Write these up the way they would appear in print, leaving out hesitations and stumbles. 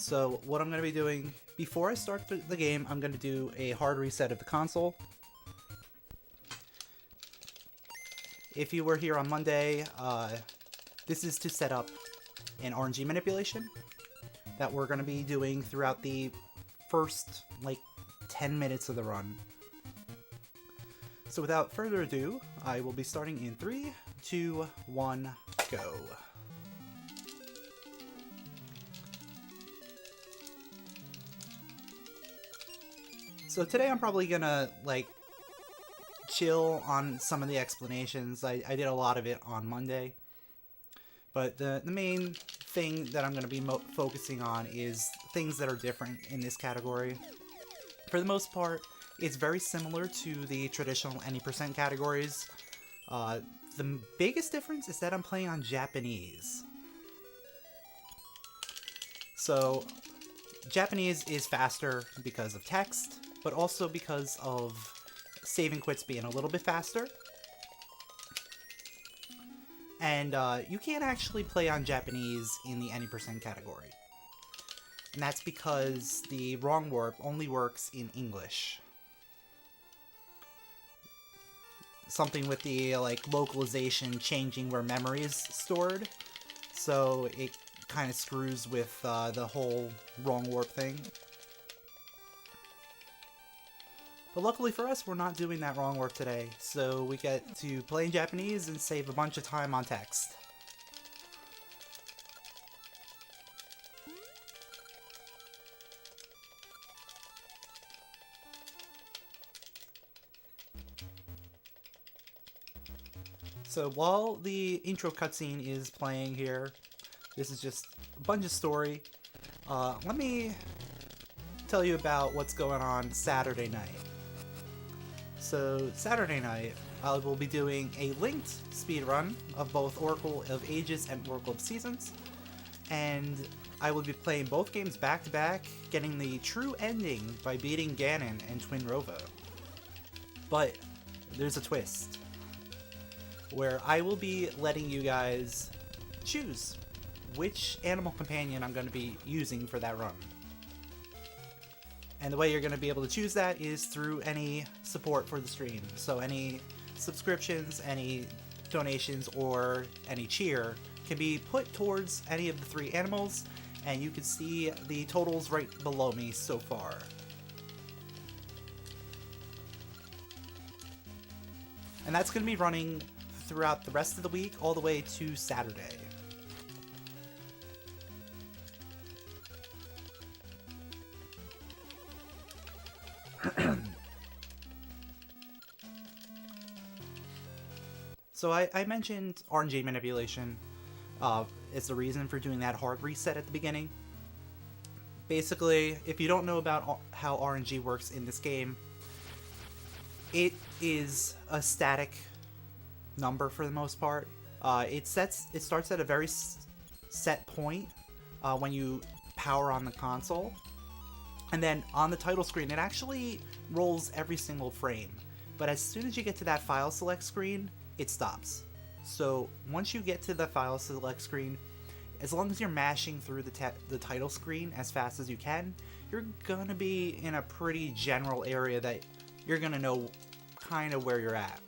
So what I'm going to be doing before I start the game, I'm going to do a hard reset of the console. If you were here on Monday, this is to set up an RNG manipulation that we're going to be doing throughout the first, like, 10 minutes of the run. So without further ado, I will be starting in 3, 2, 1, go. So today I'm probably gonna, like, chill on some of the explanations. I did a lot of it on Monday. But the main thing that I'm going to be focusing on is things that are different in this category. For the most part, it's very similar to the traditional any percent categories. The biggest difference is that I'm playing on Japanese. So, Japanese is faster because of text, but also because of save and quits being a little bit faster. And you can't actually play on Japanese in the any percent category. And that's because the wrong warp only works in English. Something with the, like, localization changing where memory is stored. So it kind of screws with the whole wrong warp thing. But luckily for us, we're not doing that wrong warp today, so we get to play in Japanese and save a bunch of time on text. So while the intro cutscene is playing here, this is just a bunch of story. Let me tell you about what's going on Saturday night. So Saturday night, I will be doing a linked speedrun of both Oracle of Ages and Oracle of Seasons, and I will be playing both games back to back, getting the true ending by beating Ganon and Twin Rovo. But there's a twist, where I will be letting you guys choose which animal companion I'm going to be using for that run. And the way you're going to be able to choose that is through any support for the stream. So any subscriptions, any donations, or any cheer can be put towards any of the 3 animals, and you can see the totals right below me so far. And that's going to be running throughout the rest of the week, all the way to Saturday. So I mentioned RNG manipulation is the reason for doing that hard reset at the beginning. Basically, if you don't know about how RNG works in this game, it is a static number for the most part. It starts at a very set point when you power on the console, and then on the title screen it actually rolls every single frame. But as soon as you get to that file select screen, it stops. So once you get to the file select screen, as long as you're mashing through the title screen as fast as you can, you're gonna be in a pretty general area that you're gonna know kind of where you're at.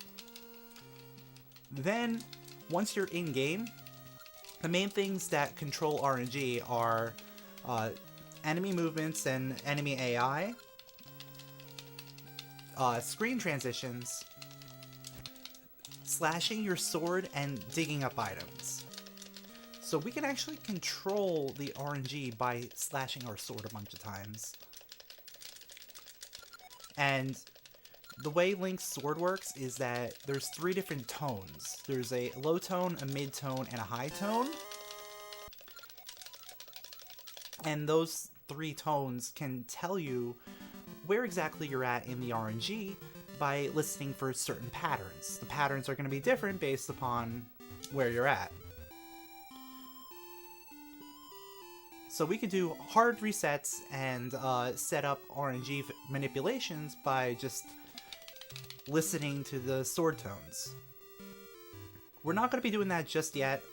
Then, once you're in game, the main things that control RNG are enemy movements and enemy AI, screen transitions, slashing your sword, and digging up items. So we can actually control the RNG by slashing our sword a bunch of times. And the way Link's sword works is that there's 3 different tones. There's a low tone, a mid tone, and a high tone. And those 3 tones can tell you where exactly you're at in the RNG by listening for certain patterns. The patterns are going to be different based upon where you're at. So we can do hard resets and set up RNG manipulations by just listening to the sword tones. We're not going to be doing that just yet.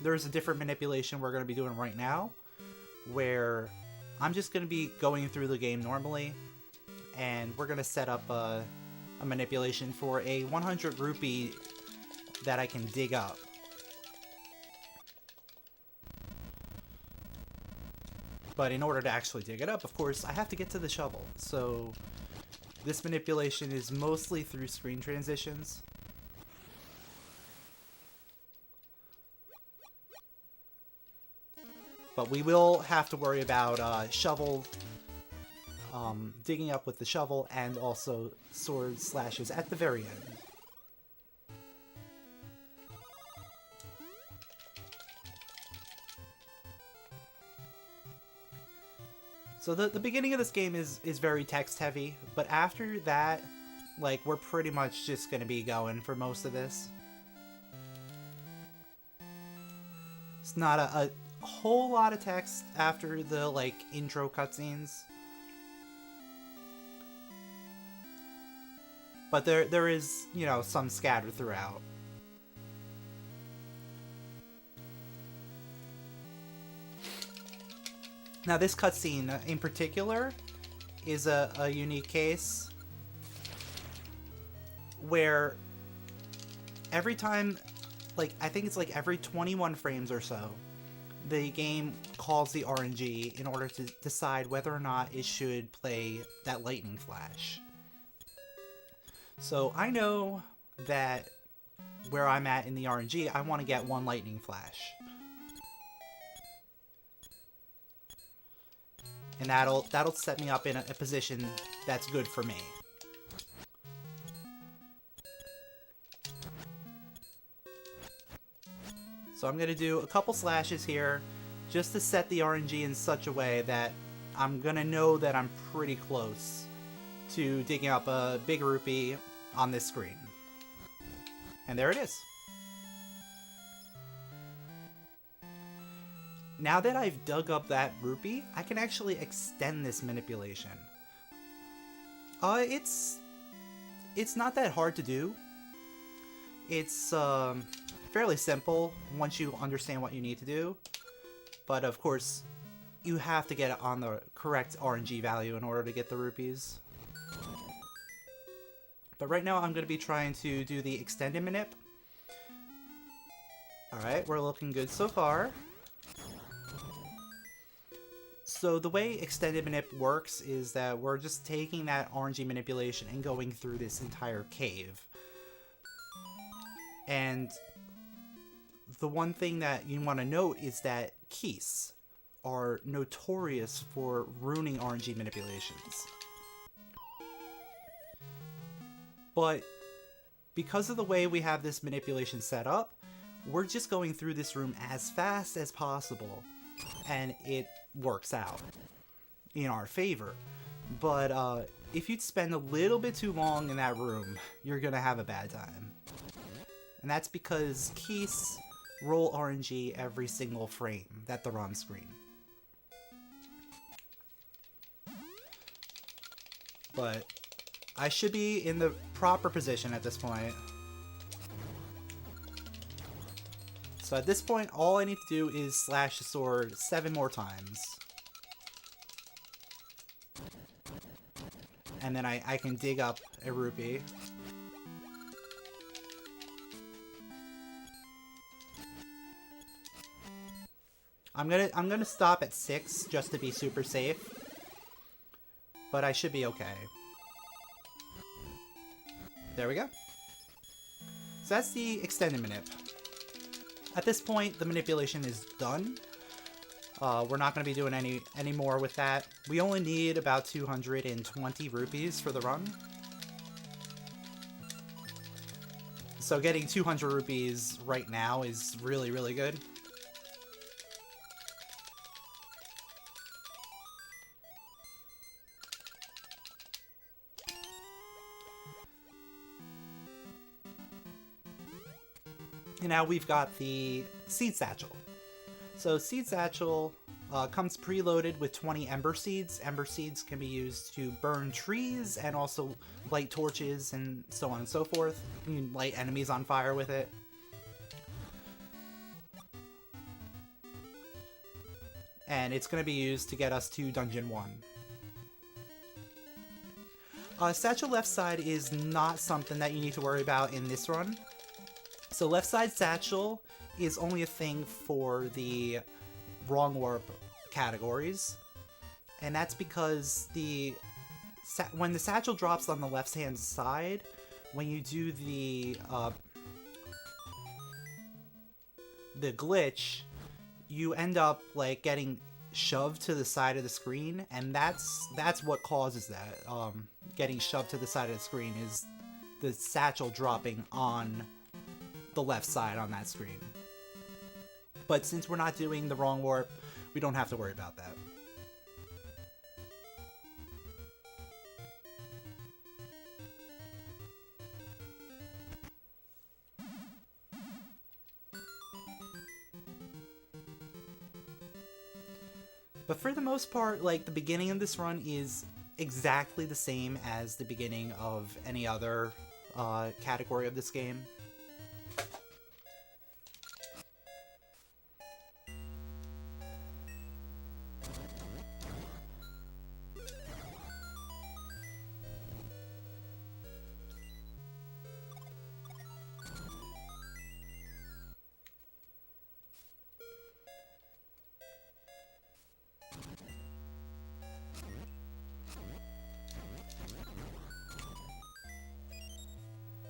There's a different manipulation we're going to be doing right now, where I'm just going to be going through the game normally, and we're going to set up a manipulation for a 100 rupee that I can dig up. But in order to actually dig it up, of course, I have to get to the shovel. So this manipulation is mostly through screen transitions. But we will have to worry about shovel, digging up with the shovel, and also sword slashes at the very end. So the beginning of this game is very text heavy, but after that, like, we're pretty much just gonna be going for most of this. It's not a whole lot of text after the, like, intro cutscenes. But there is, you know, some scattered throughout. Now, this cutscene in particular is a unique case where every time, like, I think it's like every 21 frames or so, the game calls the RNG in order to decide whether or not it should play that lightning flash. So I know that where I'm at in the RNG, I want to get one lightning flash. And that'll set me up in a position that's good for me. So I'm going to do a couple slashes here just to set the RNG in such a way that I'm going to know that I'm pretty close to digging up a big rupee on this screen. And there it is. Now that I've dug up that rupee, I can actually extend this manipulation. It's not that hard to do. It's fairly simple once you understand what you need to do. But of course, you have to get it on the correct RNG value in order to get the rupees. But right now I'm going to be trying to do the extended manip. Alright, we're looking good so far. So the way extended manip works is that we're just taking that RNG manipulation and going through this entire cave. And the one thing that you want to note is that keys are notorious for ruining RNG manipulations. But because of the way we have this manipulation set up, we're just going through this room as fast as possible, and it works out in our favor. But if you spend a little bit too long in that room, you're gonna have a bad time. And that's because keys roll RNG every single frame that they're on screen. But I should be in the proper position at this point. So at this point, all I need to do is slash the sword 7 more times. And then I can dig up a rupee. I'm gonna stop at 6 just to be super safe. But I should be okay. There we go. So that's the extended manip. At this point, the manipulation is done. We're not going to be doing any more with that. We only need about 220 rupees for the run. So getting 200 rupees right now is really, really good. And now we've got the Seed Satchel. So Seed Satchel comes preloaded with 20 Ember Seeds. Ember Seeds can be used to burn trees and also light torches and so on and so forth. You can light enemies on fire with it. and it's going to be used to get us to Dungeon 1. Satchel left side is not something that you need to worry about in this run. So left side satchel is only a thing for the wrong warp categories, and that's because when the satchel drops on the left hand side, when you do the glitch, you end up like getting shoved to the side of the screen, and that's what causes that. Getting shoved to the side of the screen is the satchel dropping on the left side on that screen. But since we're not doing the wrong warp, we don't have to worry about that. But for the most part, like, the beginning of this run is exactly the same as the beginning of any other category of this game.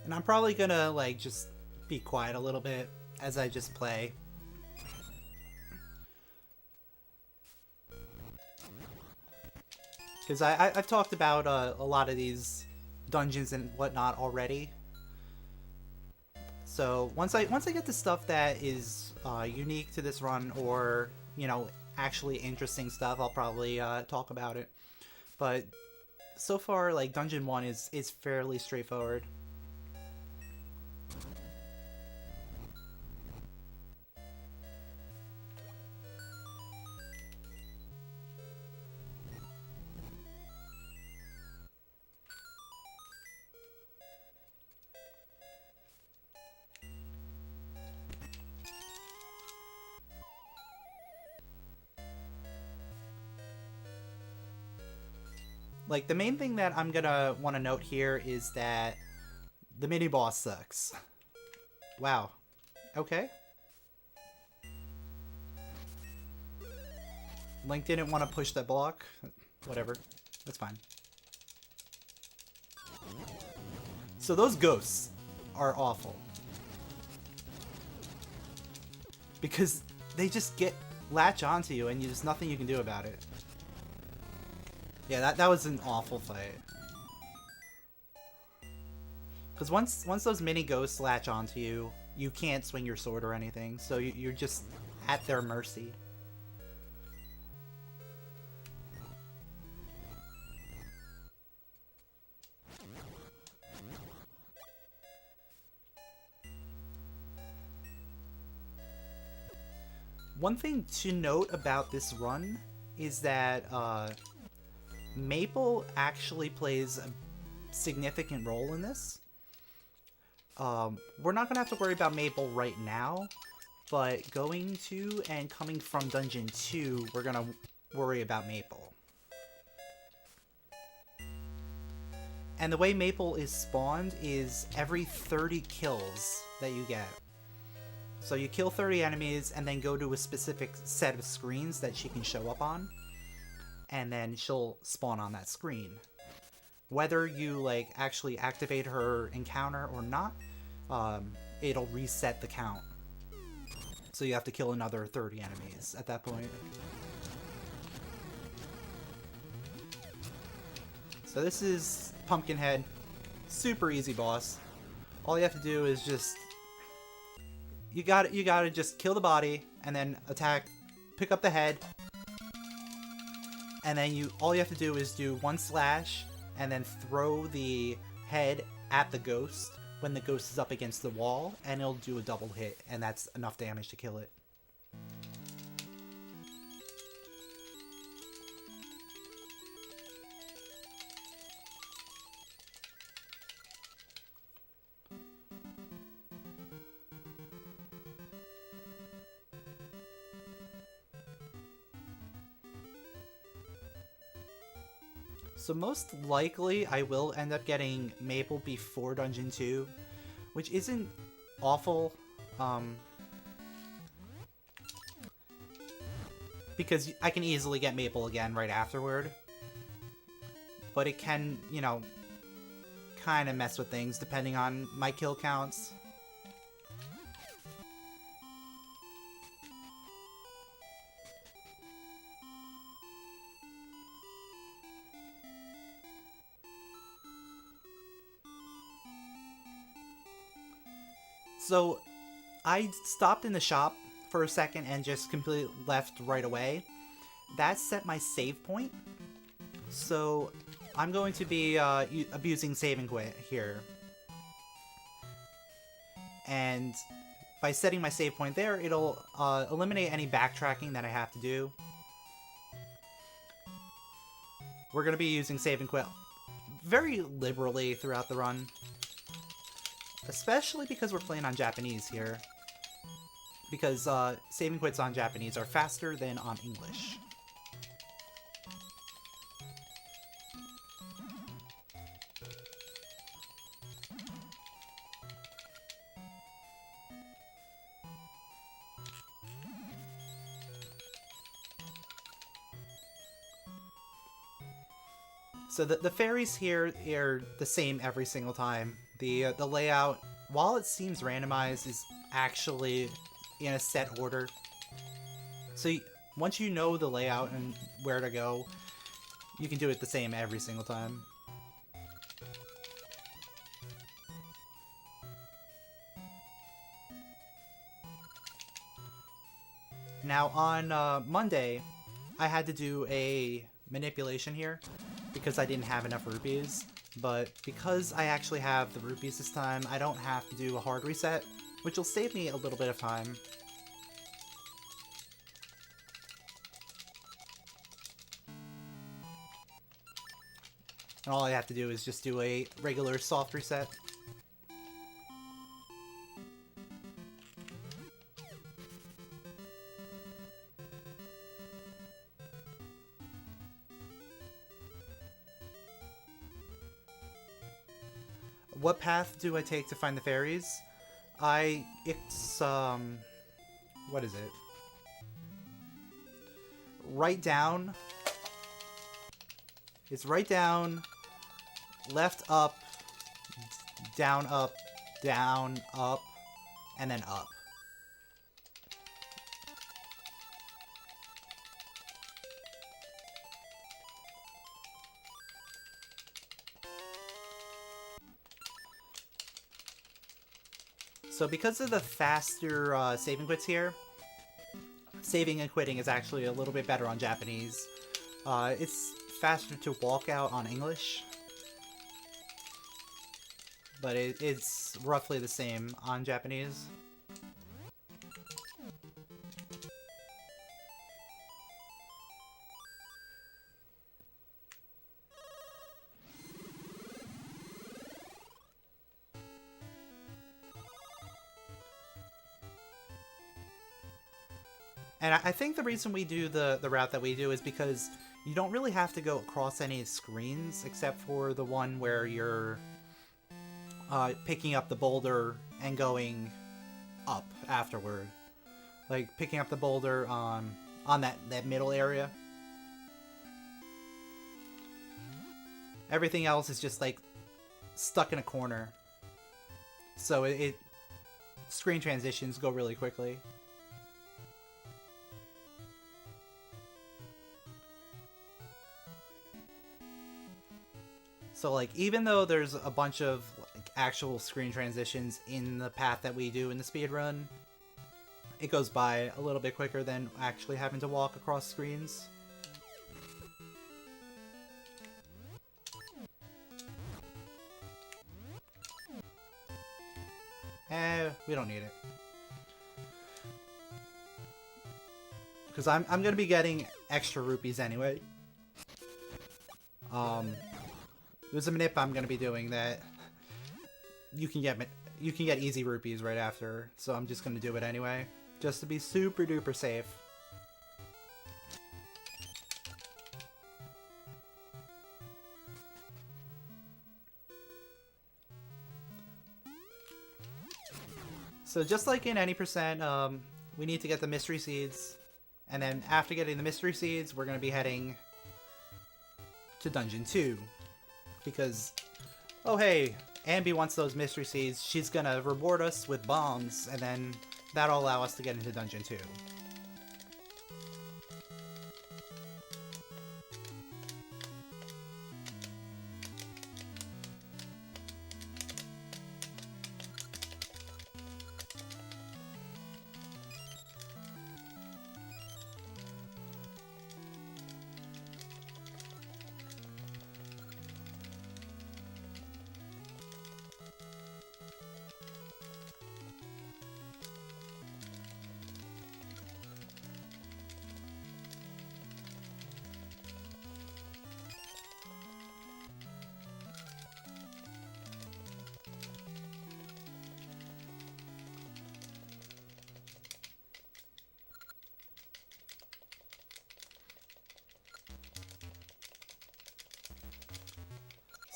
And I'm probably gonna, like, just be quiet a little bit as I just play. Because I've talked about a lot of these dungeons and whatnot already. So once I get the stuff that is unique to this run, or, you know, actually interesting stuff, I'll probably talk about it. But so far, like, Dungeon 1 is fairly straightforward. Like, the main thing that I'm gonna want to note here is that the mini-boss sucks. Wow. Okay. Link didn't want to push that block. Whatever. That's fine. So those ghosts are awful. Because they just latch onto you, and there's nothing you can do about it. Yeah, that was an awful fight. Because once those mini ghosts latch onto you, you can't swing your sword or anything, so you're just at their mercy. One thing to note about this run is that Maple actually plays a significant role in this. We're not going to have to worry about Maple right now, but going to and coming from Dungeon 2, we're going to worry about Maple. And the way Maple is spawned is every 30 kills that you get. So you kill 30 enemies and then go to a specific set of screens that she can show up on, and then she'll spawn on that screen. Whether you, like, actually activate her encounter or not, it'll reset the count. So you have to kill another 30 enemies at that point. So this is Pumpkinhead. Super easy boss. All you have to do is just... You gotta just kill the body, and then attack, pick up the head, and then all you have to do is do one slash, and then throw the head at the ghost when the ghost is up against the wall, and it'll do a double hit, and that's enough damage to kill it. So most likely I will end up getting Maple before Dungeon 2, which isn't awful, because I can easily get Maple again right afterward. But it can, you know, kind of mess with things depending on my kill counts. So I stopped in the shop for a second and just completely left right away. That set my save point. So I'm going to be abusing save and quit here. And by setting my save point there, it'll eliminate any backtracking that I have to do. We're going to be using save and quit very liberally throughout the run. Especially because we're playing on Japanese here. Because save and quits on Japanese are faster than on English. So the fairies here are the same every single time. The layout, while it seems randomized, is actually in a set order. So once you know the layout and where to go, you can do it the same every single time. Now on Monday, I had to do a manipulation here because I didn't have enough rupees. But because I actually have the rupees this time, I don't have to do a hard reset, which will save me a little bit of time. And all I have to do is just do a regular soft reset. What path do I take to find the fairies? It's, what is it? Right down. It's right down, left up, down, up, and then up. So because of the faster save and quits here, saving and quitting is actually a little bit better on Japanese. It's faster to walk out on English, but it's roughly the same on Japanese. And I think the reason we do the route that we do is because you don't really have to go across any screens except for the one where you're picking up the boulder and going up afterward. Like picking up the boulder on that middle area. Everything else is just like stuck in a corner. So screen transitions go really quickly. So, like, even though there's a bunch of like, actual screen transitions in the path that we do in the speedrun, it goes by a little bit quicker than actually having to walk across screens. We don't need it. Because I'm going to be getting extra rupees anyway. There's a manip I'm going to be doing that you can get easy rupees right after, so I'm just going to do it anyway, just to be super duper safe. So just like in any percent, we need to get the mystery seeds. And then after getting the mystery seeds, we're going to be heading to Dungeon 2. Because, oh hey, Ambi wants those mystery seeds. She's going to reward us with bombs, and then that'll allow us to get into Dungeon 2.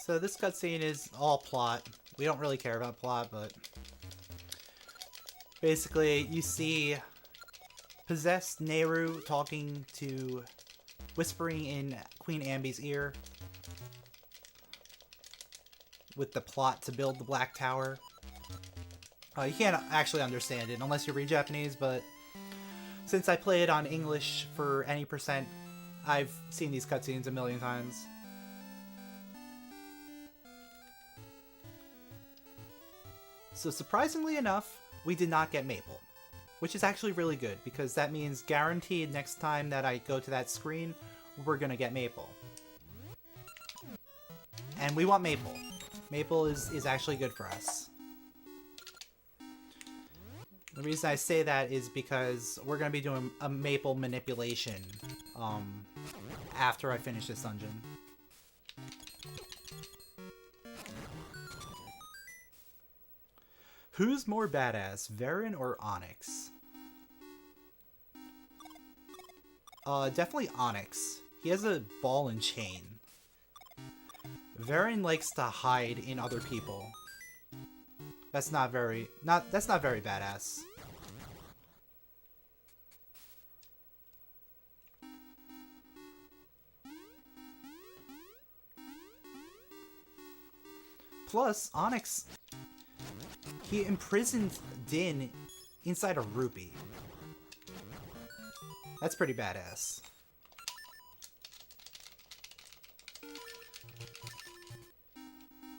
So this cutscene is all plot. We don't really care about plot, but basically you see possessed Nehru whispering in Queen Ambi's ear with the plot to build the Black Tower. You can't actually understand it unless you read Japanese, but since I play it on English for any percent, I've seen these cutscenes a million times. So surprisingly enough, we did not get Maple, which is actually really good because that means guaranteed next time that I go to that screen, we're gonna get Maple. And we want Maple. Maple is actually good for us. The reason I say that is because we're gonna be doing a Maple manipulation after I finish this dungeon. Who's more badass, Varen or Onyx? Definitely Onyx. He has a ball and chain. Varen likes to hide in other people. That's not very badass. Plus, Onyx, he imprisoned Din inside a rupee. That's pretty badass.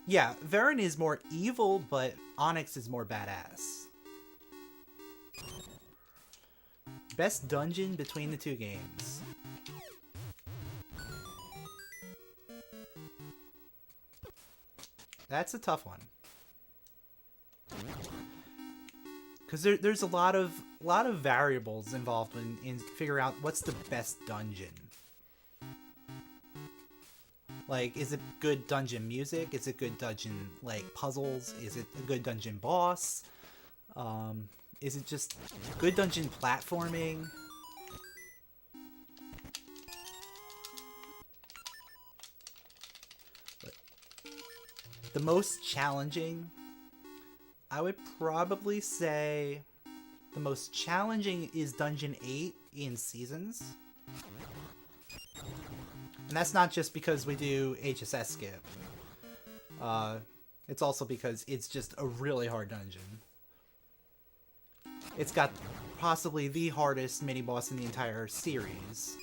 Yeah, Varen is more evil, but Onyx is more badass. Best dungeon between the two games. That's a tough one. Because there's a lot of variables involved in figuring out what's the best dungeon. Like, is it good dungeon music? Is it good dungeon, like, puzzles? Is it a good dungeon boss? Is it just good dungeon platforming? But the most challenging, I would probably say the most challenging is Dungeon 8 in Seasons. And that's not just because we do HSS skip. It's also because it's just a really hard dungeon. It's got possibly the hardest mini-boss in the entire series.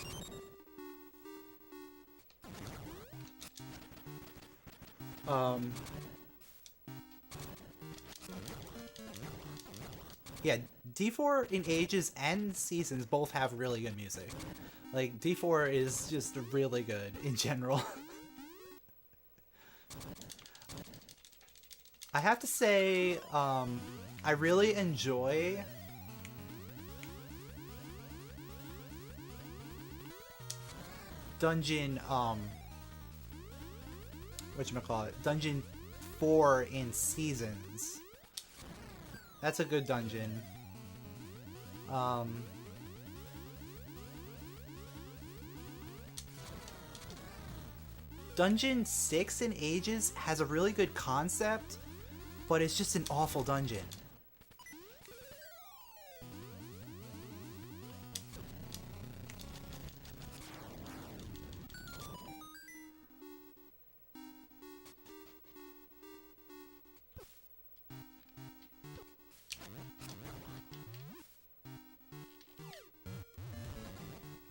Yeah, D4 in Ages and Seasons both have really good music. Like, D4 is just really good in general. I have to say, I really enjoy Dungeon, whatchamacallit, Dungeon 4 in Seasons. That's a good dungeon. Dungeon 6 in Ages has a really good concept, but it's just an awful dungeon.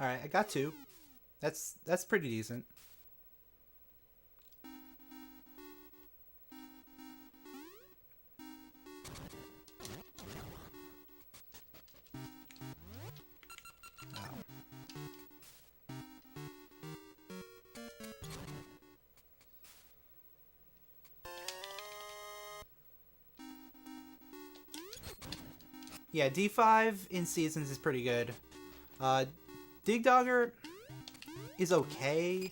Alright, I got 2. That's pretty decent. Yeah, D5 in Seasons is pretty good. Dig Dogger is okay.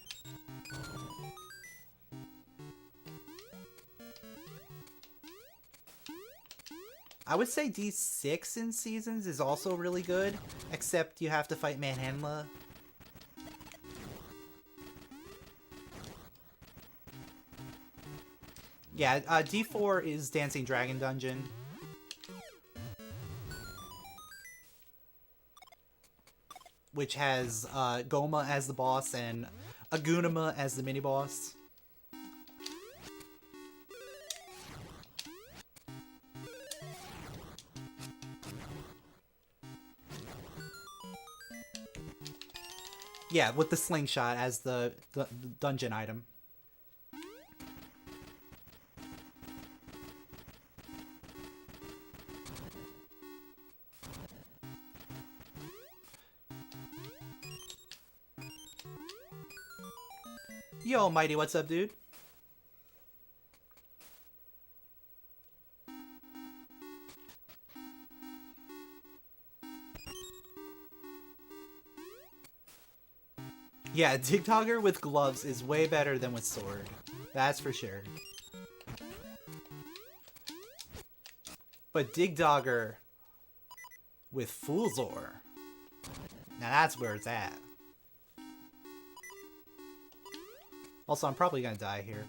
I would say D6 in Seasons is also really good, except you have to fight Manhandla. Yeah, D4 is Dancing Dragon Dungeon. Which has Goma as the boss and Agunima as the mini-boss. Yeah, with the slingshot as the dungeon item. Yo, Mighty, what's up, dude? Yeah, Dig Dogger with gloves is way better than with sword. That's for sure. But Dig Dogger with Full Zor, now that's where it's at. Also, I'm probably gonna die here.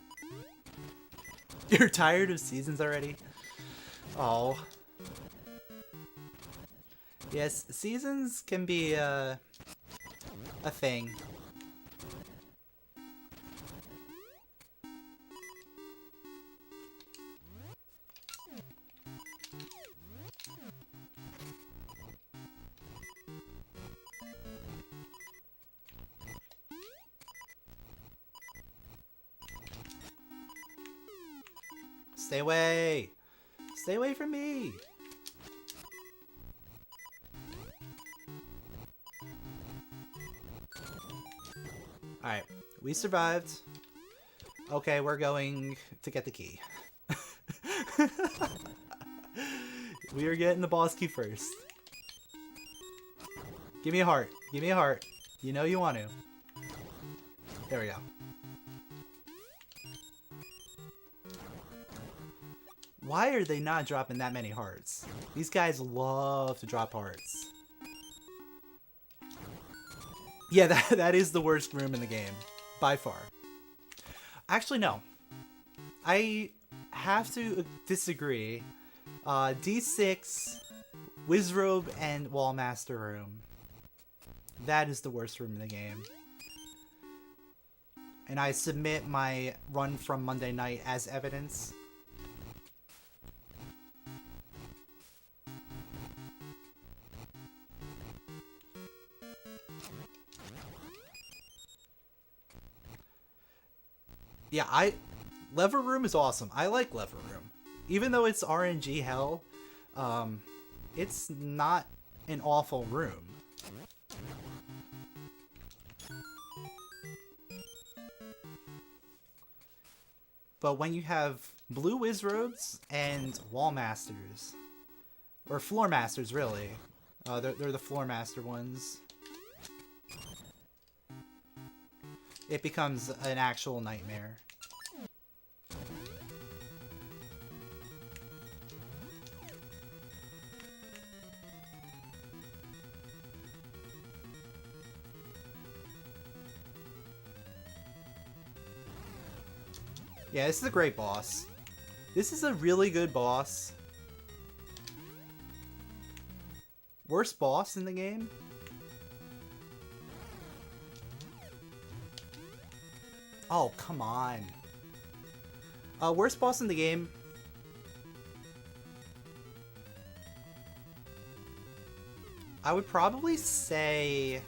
You're tired of Seasons already? Oh. Yes, Seasons can be a thing. Stay away! Stay away from me! Alright, we survived. Okay, we're going to get the key. We are getting the boss key first. Give me a heart. Give me a heart. You know you want to. There we go. Why are they not dropping that many hearts? These guys love to drop hearts. Yeah, that is the worst room in the game. By far. Actually, no. I have to disagree. D6, Wizrobe, and Wallmaster room. That is the worst room in the game. And I submit my run from Monday night as evidence. Yeah, Lever Room is awesome. I like Lever Room. Even though it's RNG hell, it's not an awful room. But when you have blue Wizrobes and Wall Masters, or Floor Masters really, they're the Floor Master ones, it becomes an actual nightmare. Yeah, this is a great boss. This is a really good boss. Worst boss in the game? Oh, come on. Worst boss in the game? I would probably say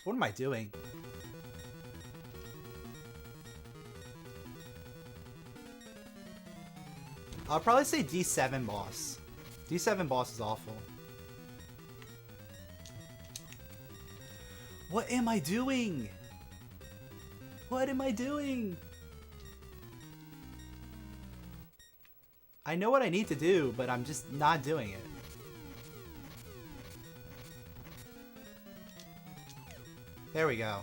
What am I doing? I'll probably say D7 boss. D7 boss is awful. What am I doing? What am I doing? I know what I need to do, but I'm just not doing it. There we go.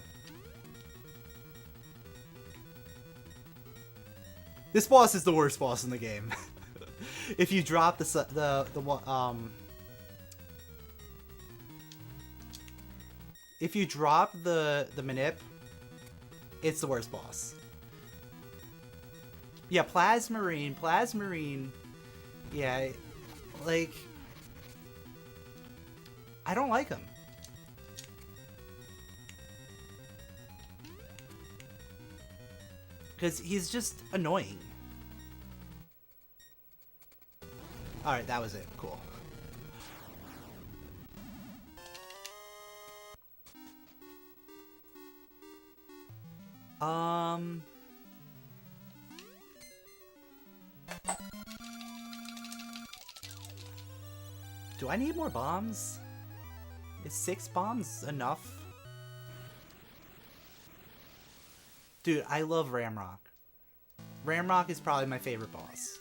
This boss is the worst boss in the game. If you drop if you drop the manip, it's the worst boss. Yeah, Plasmarine. Yeah, like, I don't like him. Because he's just annoying. Alright, that was it. Cool. Do I need more bombs? Is 6 bombs enough? Dude, I love Ramrock. Ramrock is probably my favorite boss.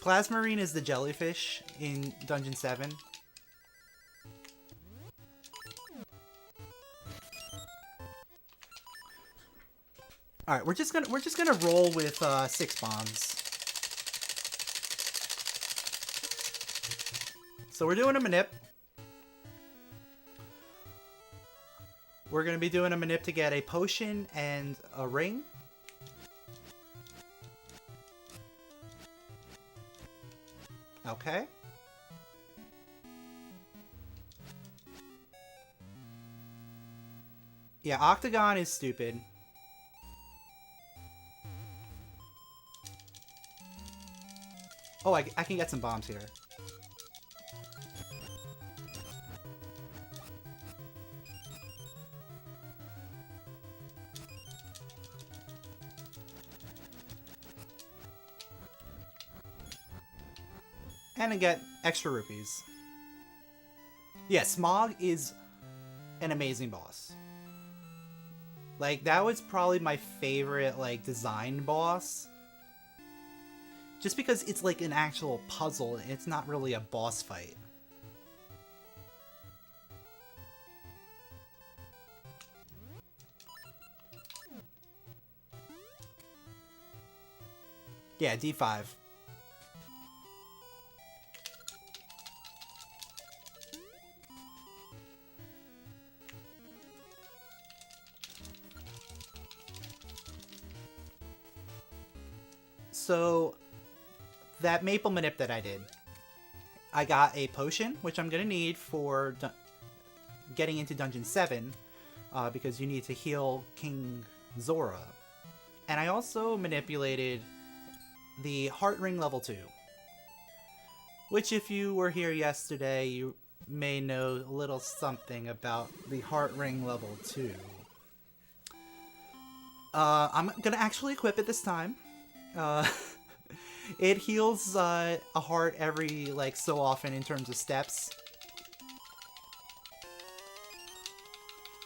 Plasmarine is the jellyfish in Dungeon 7. Alright, we're just gonna roll with 6 bombs. So we're doing a manip. We're gonna be doing a manip to get a potion and a ring. Okay. Yeah, Octagon is stupid. Oh, I can get some bombs here. And I get extra rupees. Yeah, Smog is an amazing boss. Like, that was probably my favorite, like, design boss. Just because it's like an actual puzzle, and it's not really a boss fight. Yeah, D5. So, that maple manip that I did, I got a potion, which I'm going to need for getting into Dungeon 7, because you need to heal King Zora. And I also manipulated the Heart Ring level 2, which if you were here yesterday, you may know a little something about the Heart Ring level 2. I'm going to actually equip it this time. It heals a heart every like so often in terms of steps.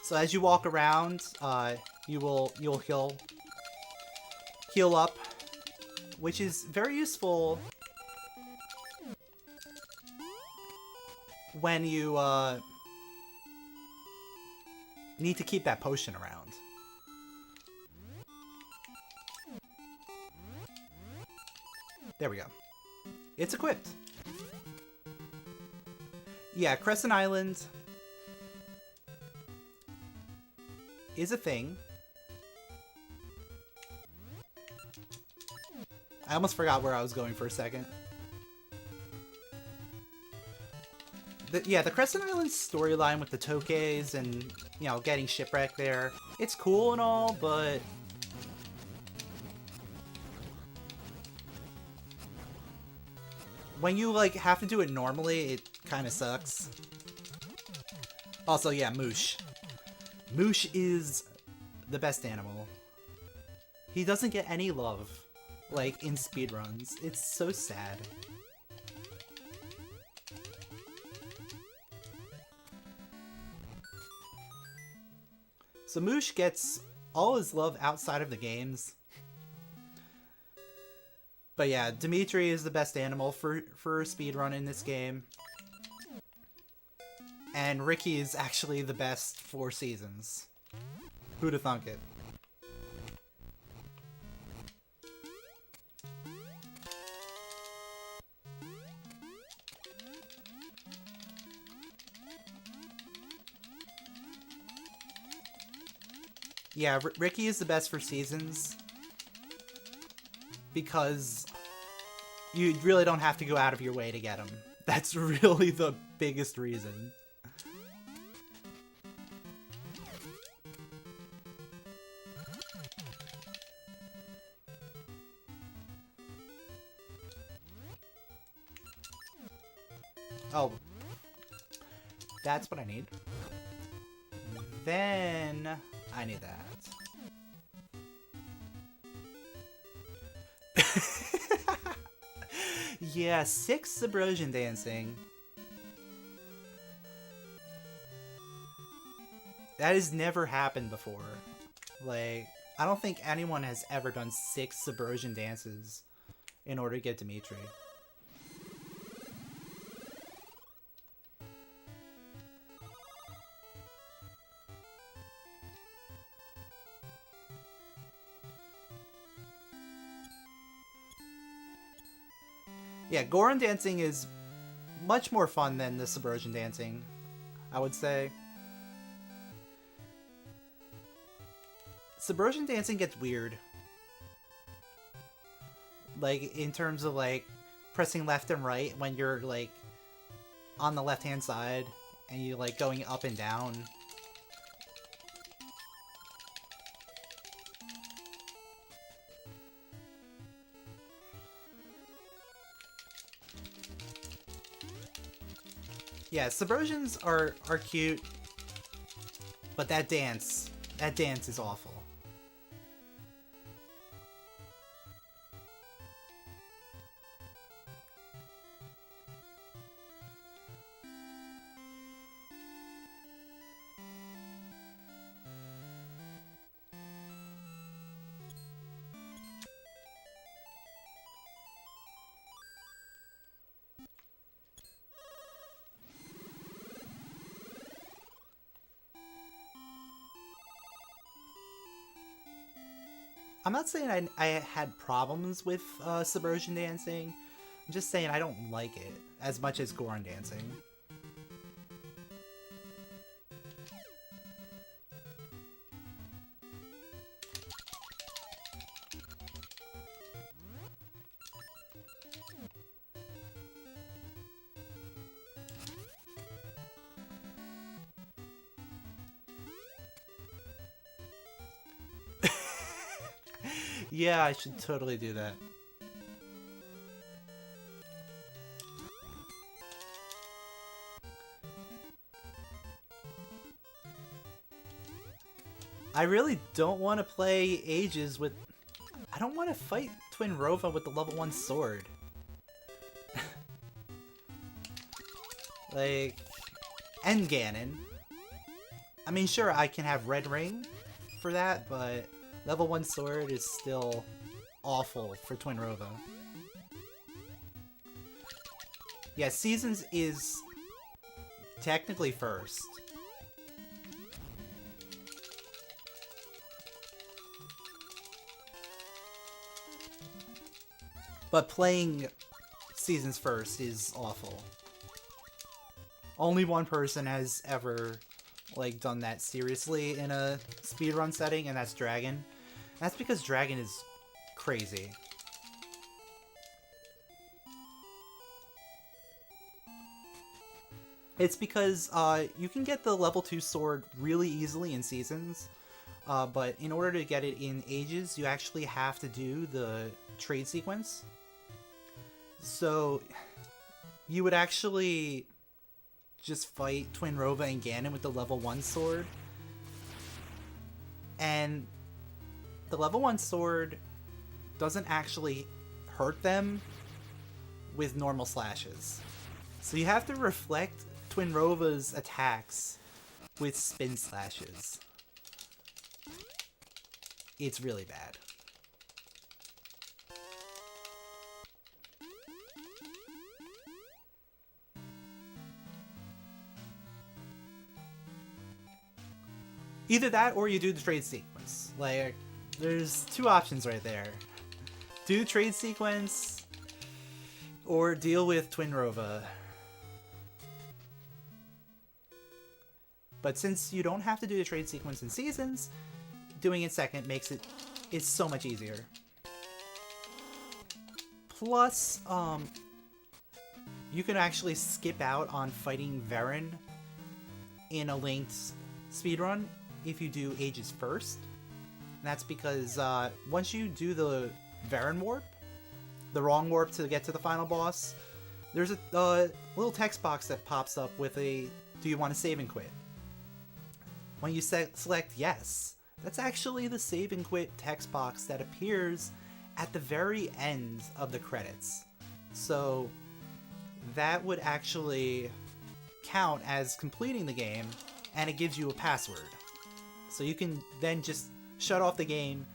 So as you walk around, you'll heal up, which is very useful when you need to keep that potion around. There we go. It's equipped. Yeah, Crescent Island is a thing. I almost forgot where I was going for a second. Yeah, the Crescent Island storyline with the Tokes and, you know, getting shipwrecked there, it's cool and all, but when you, like, have to do it normally, it kind of sucks. Also, yeah, Moosh. Moosh is the best animal. He doesn't get any love, like, in speedruns. It's so sad. So Moosh gets all his love outside of the games. But yeah, Dimitri is the best animal for speedrun in this game. And Ricky is actually the best for seasons. Who'd have thunk it? Yeah, Ricky is the best for seasons. Because you really don't have to go out of your way to get him. That's really the biggest reason. Oh. That's what I need. Then I need that. Yeah, 6 subversion dancing. That has never happened before. Like, I don't think anyone has ever done 6 subversion dances in order to get Dimitri. Yeah, Goron dancing is much more fun than the subversion dancing, I would say. Subversion dancing gets weird. Like, in terms of, like, pressing left and right when you're, like, on the left-hand side and you like, going up and down. Yeah, subversions are cute, but that dance is awful. I'm not saying I had problems with subversion dancing. I'm just saying I don't like it as much as Goron dancing. Yeah, I should totally do that. I really don't want to play Ages with... I don't want to fight Twin Rova with the level 1 sword. Like... And Ganon. I mean, sure, I can have Red Ring for that, but... Level 1 sword is still awful for Twin Rova. Yeah, Seasons is technically first. But playing Seasons first is awful. Only one person has ever like done that seriously in a speedrun setting, and that's Dragon. That's because Dragon is crazy. It's because you can get the level 2 sword really easily in Seasons, but in order to get it in Ages, you actually have to do the trade sequence. So you would actually just fight Twin Rova and Ganon with the level 1 sword. And the level 1 sword doesn't actually hurt them with normal slashes. So you have to reflect Twin Rova's attacks with spin slashes. It's really bad. Either that or you do the trade sequence. Like, there's two options right there. Do the trade sequence or deal with Twin Rova. But since you don't have to do the trade sequence in seasons, doing it second makes it's so much easier. Plus, you can actually skip out on fighting Varen in a linked speedrun if you do Ages first. And that's because once you do the Varen warp, the wrong warp to get to the final boss, there's a little text box that pops up with a "Do you want to save and quit?" When you select yes, that's actually the save and quit text box that appears at the very end of the credits. So that would actually count as completing the game, and it gives you a password. So you can then just shut off the game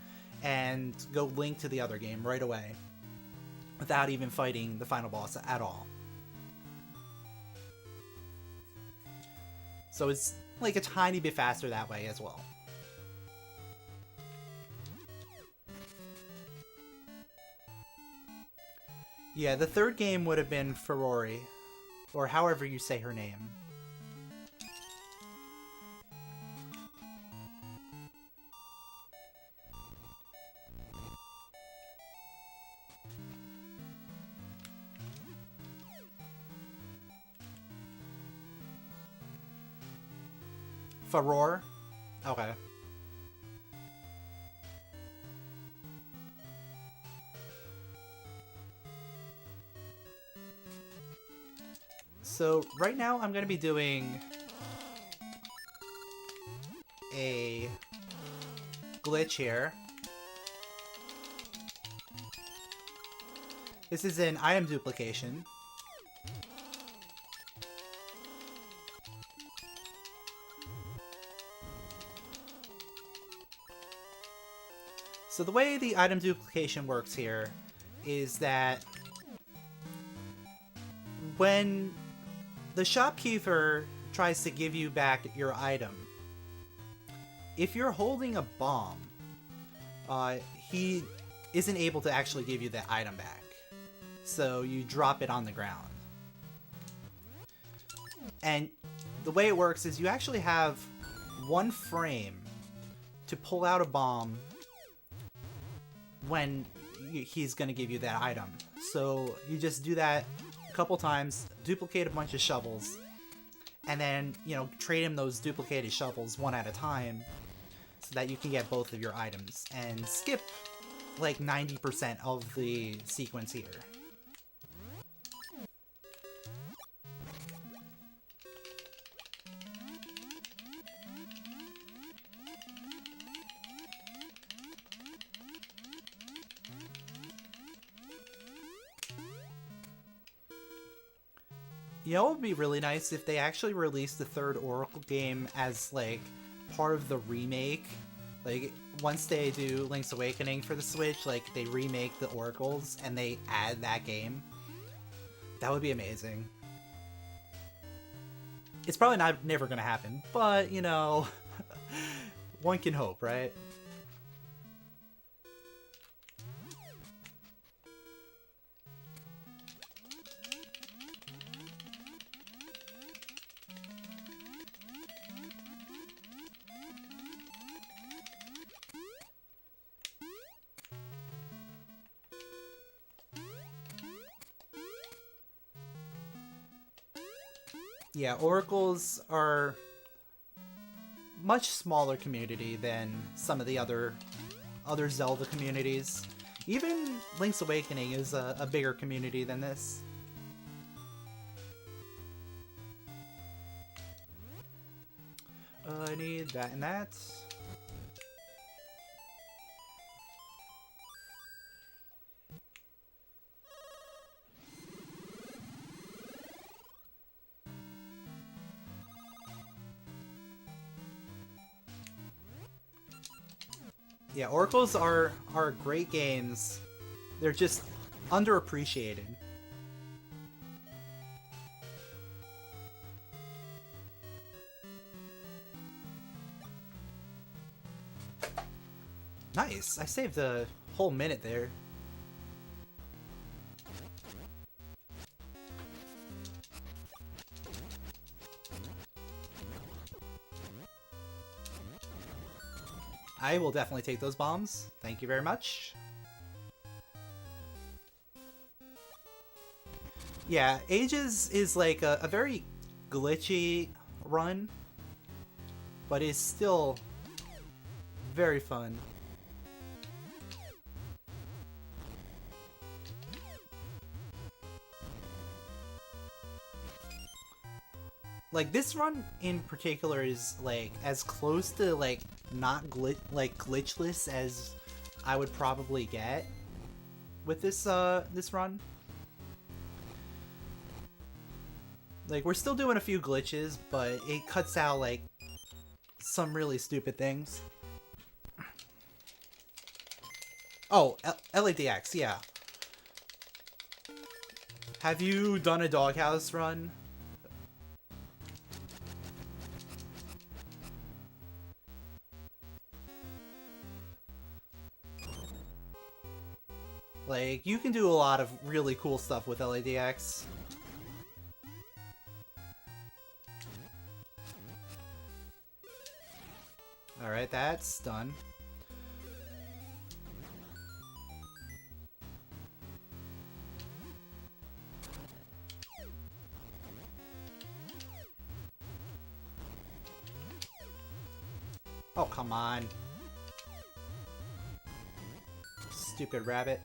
and go link to the other game right away without even fighting the final boss at all. So it's like a tiny bit faster that way as well. Yeah, the third game would have been Ferrari, or however you say her name. Faror? Okay. So right now I'm going to be doing a glitch here. This is an item duplication. So the way the item duplication works here is that when the shopkeeper tries to give you back your item, if you're holding a bomb, he isn't able to actually give you that item back. So you drop it on the ground. And the way it works is you actually have one frame to pull out a bomb when he's going to give you that item. So you just do that a couple times, duplicate a bunch of shovels, and then, you know, trade him those duplicated shovels one at a time so that you can get both of your items and skip like 90% of the sequence here. You know, it would be really nice if they actually released the third Oracle game as, like, part of the remake. Like, once they do Link's Awakening for the Switch, like, they remake the Oracles and they add that game. That would be amazing. It's probably never gonna happen, but, you know, one can hope, right? Yeah, Oracles are much smaller community than some of the other Zelda communities. Even Link's Awakening is a bigger community than this. I need that and that. Yeah, Oracles are great games. They're just underappreciated. Nice. I saved a whole minute there. I will definitely take those bombs. Thank you very much. Yeah, Ages is like a very glitchy run, but it's still very fun. Like, this run in particular is like as close to like not glitchless as I would probably get with this this run. Like, we're still doing a few glitches, but it cuts out like some really stupid things. Oh, LADX, yeah. Have you done a doghouse run? Like, you can do a lot of really cool stuff with LADX. Alright, that's done. Oh, come on. Stupid rabbit.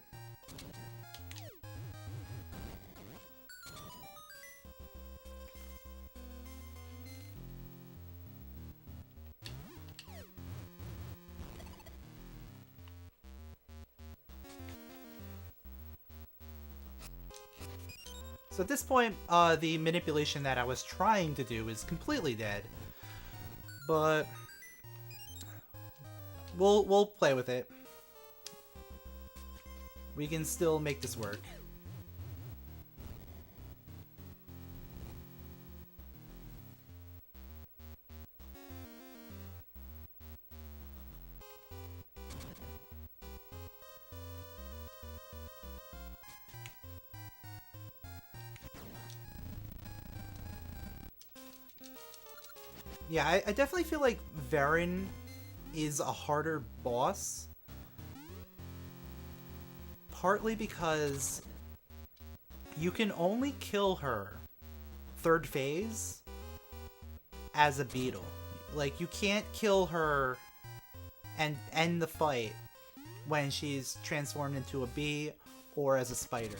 So at this point, the manipulation that I was trying to do is completely dead. But we'll play with it. We can still make this work. Yeah, I definitely feel like Varen is a harder boss. Partly because you can only kill her third phase as a beetle. Like, you can't kill her and end the fight when she's transformed into a bee or as a spider.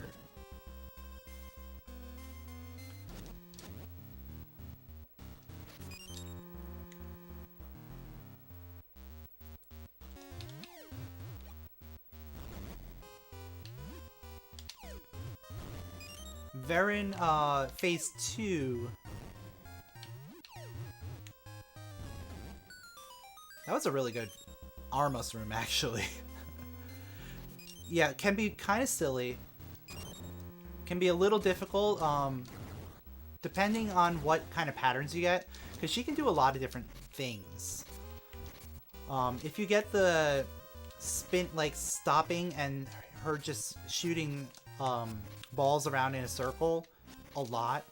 Varen, phase 2. That was a really good Armos room, actually. Yeah, it can be kind of silly. Can be a little difficult, depending on what kind of patterns you get. Because she can do a lot of different things. If you get the spin, like, stopping and her just shooting, balls around in a circle a lot,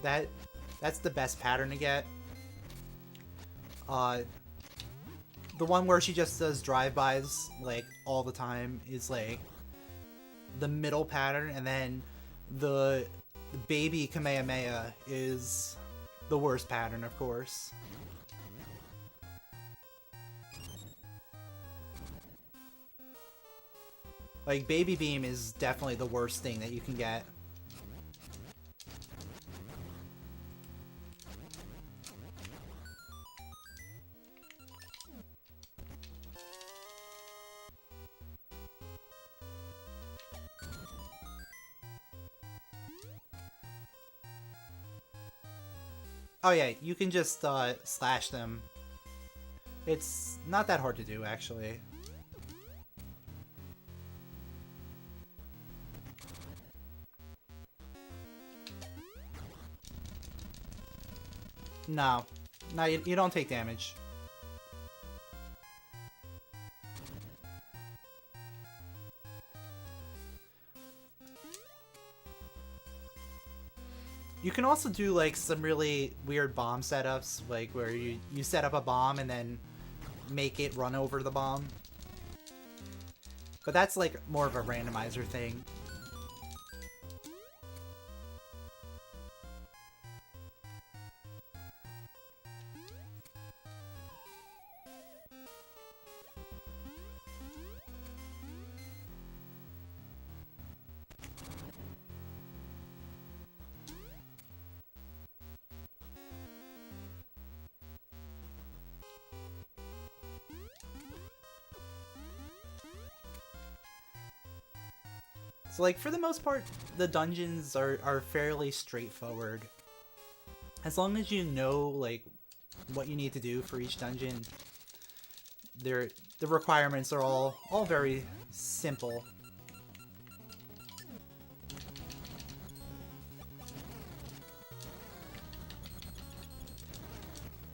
that's the best pattern to get. The one where she just does drive-bys like all the time is like the middle pattern, and then the baby Kamehameha is the worst pattern, of course. Like, Baby Beam is definitely the worst thing that you can get. Oh yeah, you can just slash them. It's not that hard to do, actually. No. No, you don't take damage. You can also do like some really weird bomb setups, like where you set up a bomb and then make it run over the bomb. But that's like more of a randomizer thing. So like for the most part, the dungeons are fairly straightforward. As long as you know like what you need to do for each dungeon, the requirements are all very simple.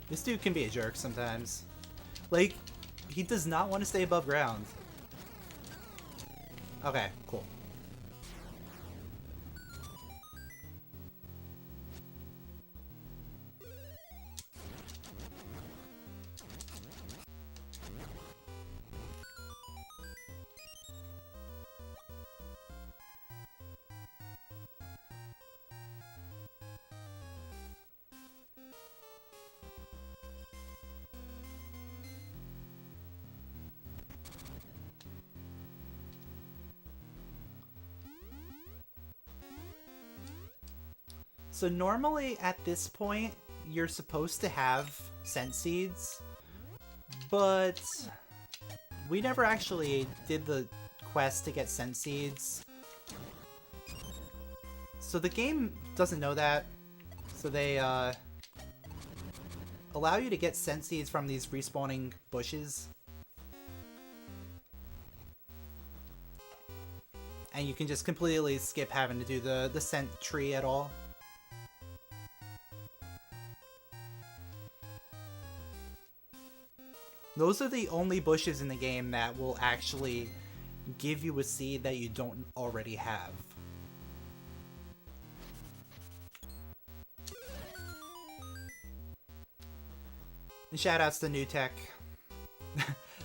This dude can be a jerk sometimes. Like, he does not want to stay above ground. Okay, cool. So normally at this point, you're supposed to have scent seeds, but we never actually did the quest to get scent seeds. So the game doesn't know that, so they allow you to get scent seeds from these respawning bushes. And you can just completely skip having to do the scent tree at all. Those are the only bushes in the game that will actually give you a seed that you don't already have. And shoutouts to New Tech.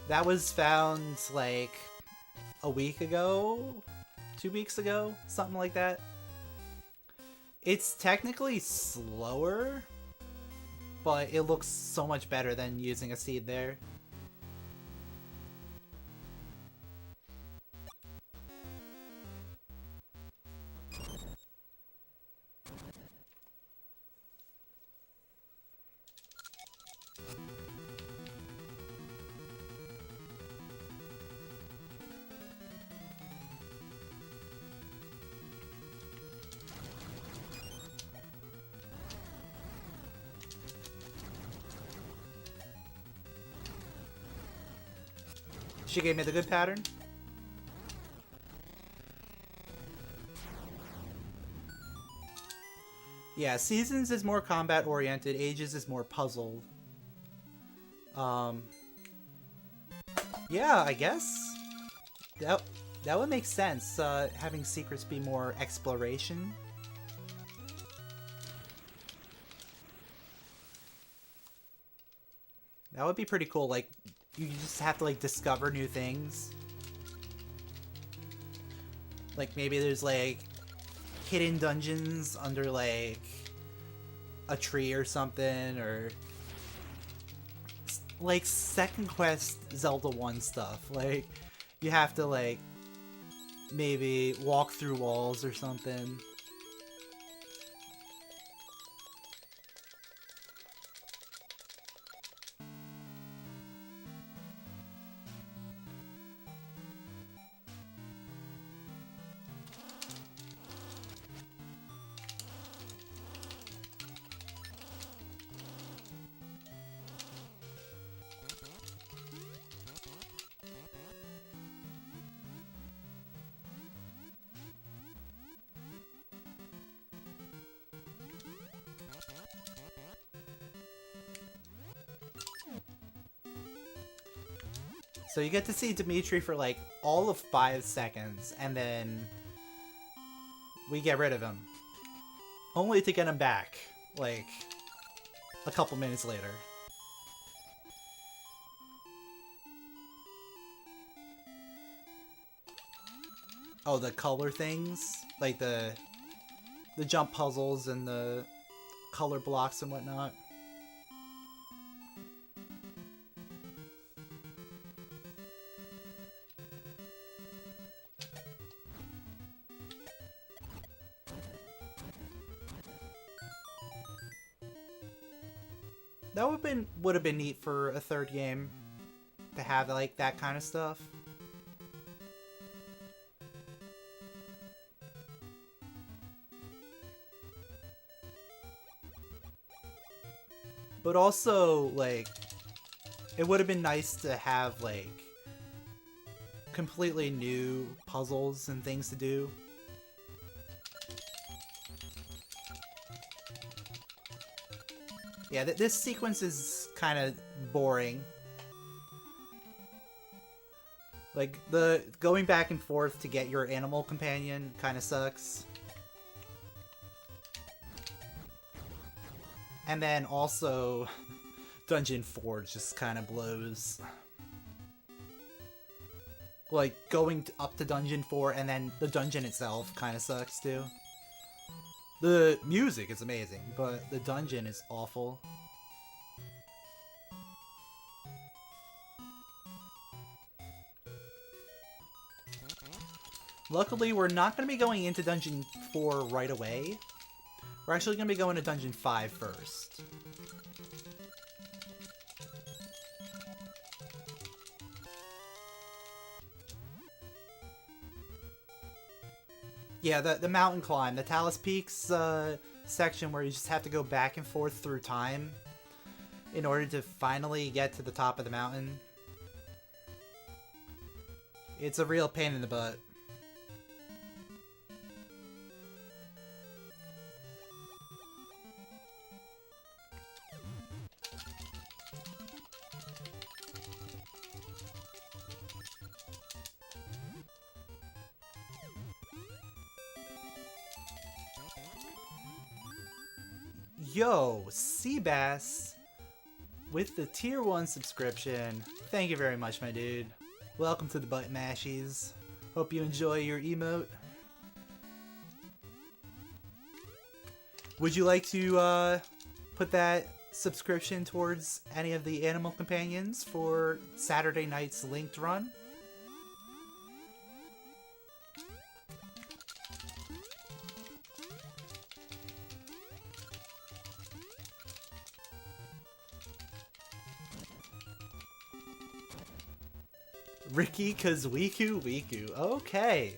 That was found like a week ago? 2 weeks ago? Something like that. It's technically slower, but it looks so much better than using a seed there. She gave me the good pattern. Yeah, Seasons is more combat oriented, Ages is more puzzle. Yeah, I guess that would make sense. Having secrets be more exploration. That would be pretty cool. Like, you just have to like discover new things. Like maybe there's like hidden dungeons under like a tree or something, or like second quest Zelda 1 stuff. Like you have to like maybe walk through walls or something. So you get to see Dimitri for like all of 5 seconds, and then we get rid of him. Only to get him back, like, a couple minutes later. Oh, the color things? Like the jump puzzles and the color blocks and whatnot. That would have been neat for a third game to have like that kind of stuff. But also, like, it would have been nice to have like completely new puzzles and things to do. Yeah, this sequence is kind of boring. Like, the going back and forth to get your animal companion kind of sucks. And then also, Dungeon 4 just kind of blows. Like, going up to Dungeon 4 and then the dungeon itself kind of sucks too. The music is amazing, but the dungeon is awful. Luckily, we're not going to be going into Dungeon 4 right away. We're actually going to be going to Dungeon 5 first. Yeah, the mountain climb, the Talis Peaks section where you just have to go back and forth through time in order to finally get to the top of the mountain. It's a real pain in the butt. Yo, Seabass with the tier 1 subscription. Thank you very much, my dude. Welcome to the Butt Mashies. Hope you enjoy your emote. Would you like to put that subscription towards any of the animal companions for Saturday night's linked run? Ricky Kazwiku Wiku. Okay.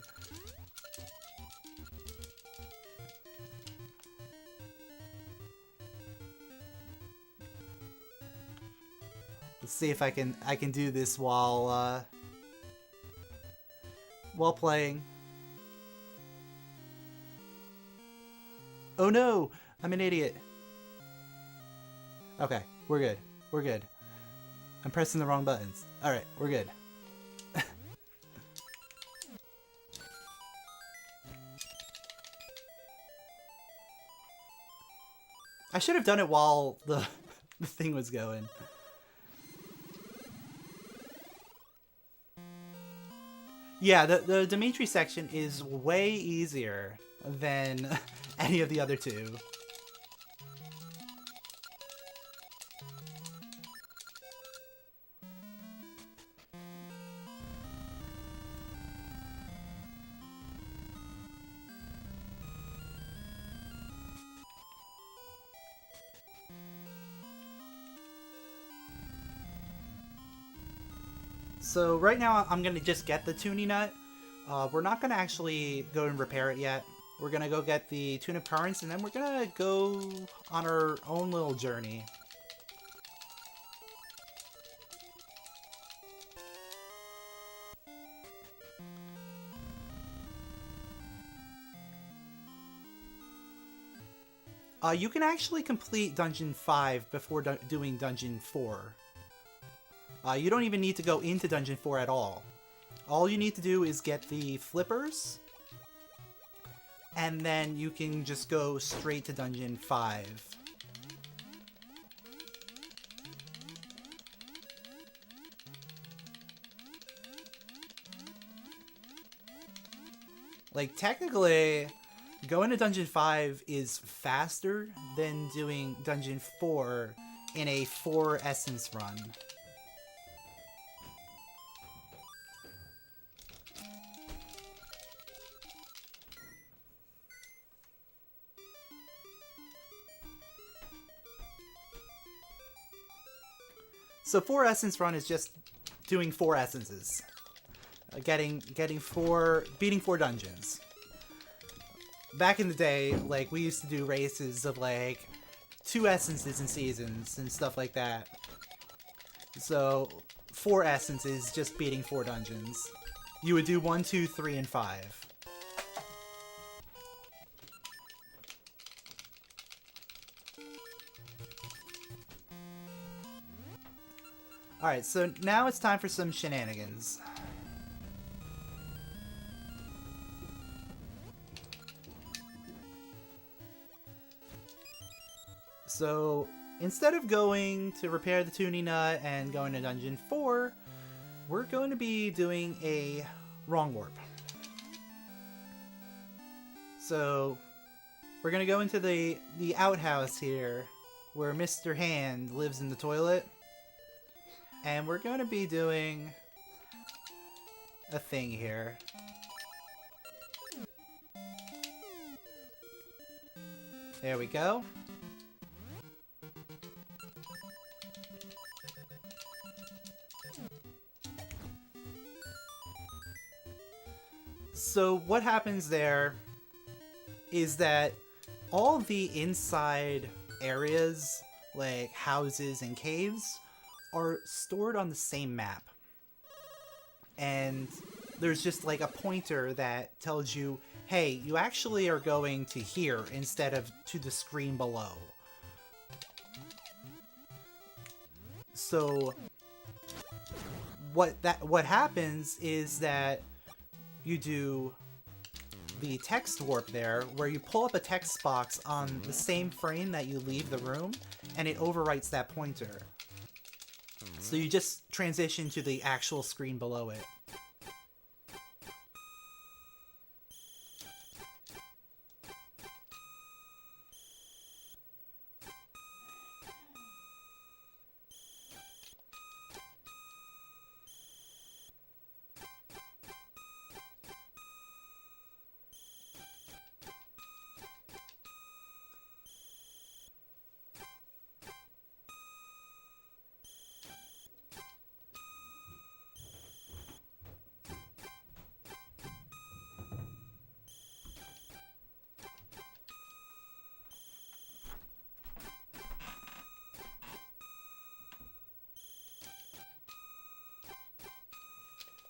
Let's see if I can do this while playing. Oh no, I'm an idiot. Okay, we're good. We're good. I'm pressing the wrong buttons. All right, we're good. I should have done it while the thing was going. Yeah, the Dimitri section is way easier than any of the other two. So right now I'm going to just get the tuning nut. We're not going to actually go and repair it yet. We're going to go get the tune of currents and then we're going to go on our own little journey. You can actually complete Dungeon 5 before doing Dungeon 4. You don't even need to go into Dungeon 4 at all. All you need to do is get the flippers, and then you can just go straight to Dungeon 5. Like, technically, going to Dungeon 5 is faster than doing Dungeon 4 in a 4 essence run. So 4 essence run is just doing 4 essences. Beating 4 dungeons. Back in the day, like, we used to do races of, like, 2 essences in seasons and stuff like that. So 4 essences, just beating 4 dungeons. You would do 1, 2, 3, and 5. Alright, so now it's time for some shenanigans. So, instead of going to repair the tuning nut and going to Dungeon 4, we're going to be doing a wrong warp. So, we're going to go into the outhouse here, where Mr. Hand lives in the toilet. And we're going to be doing a thing here. There we go. So what happens there is that all the inside areas, like houses and caves, are stored on the same map. And there's just like a pointer that tells you, hey, you actually are going to here instead of to the screen below. So what happens is that you do the text warp there, where you pull up a text box on the same frame that you leave the room, and it overwrites that pointer. So you just transition to the actual screen below it.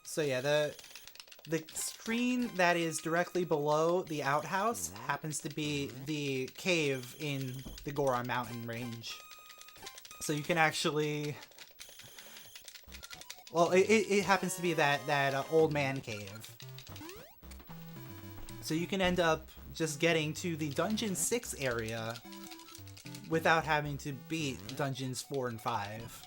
So yeah, the screen that is directly below the outhouse happens to be the cave in the Goron mountain range. So you can actually... Well, it happens to be that old man cave. So you can end up just getting to the Dungeon 6 area without having to beat Dungeons 4 and 5.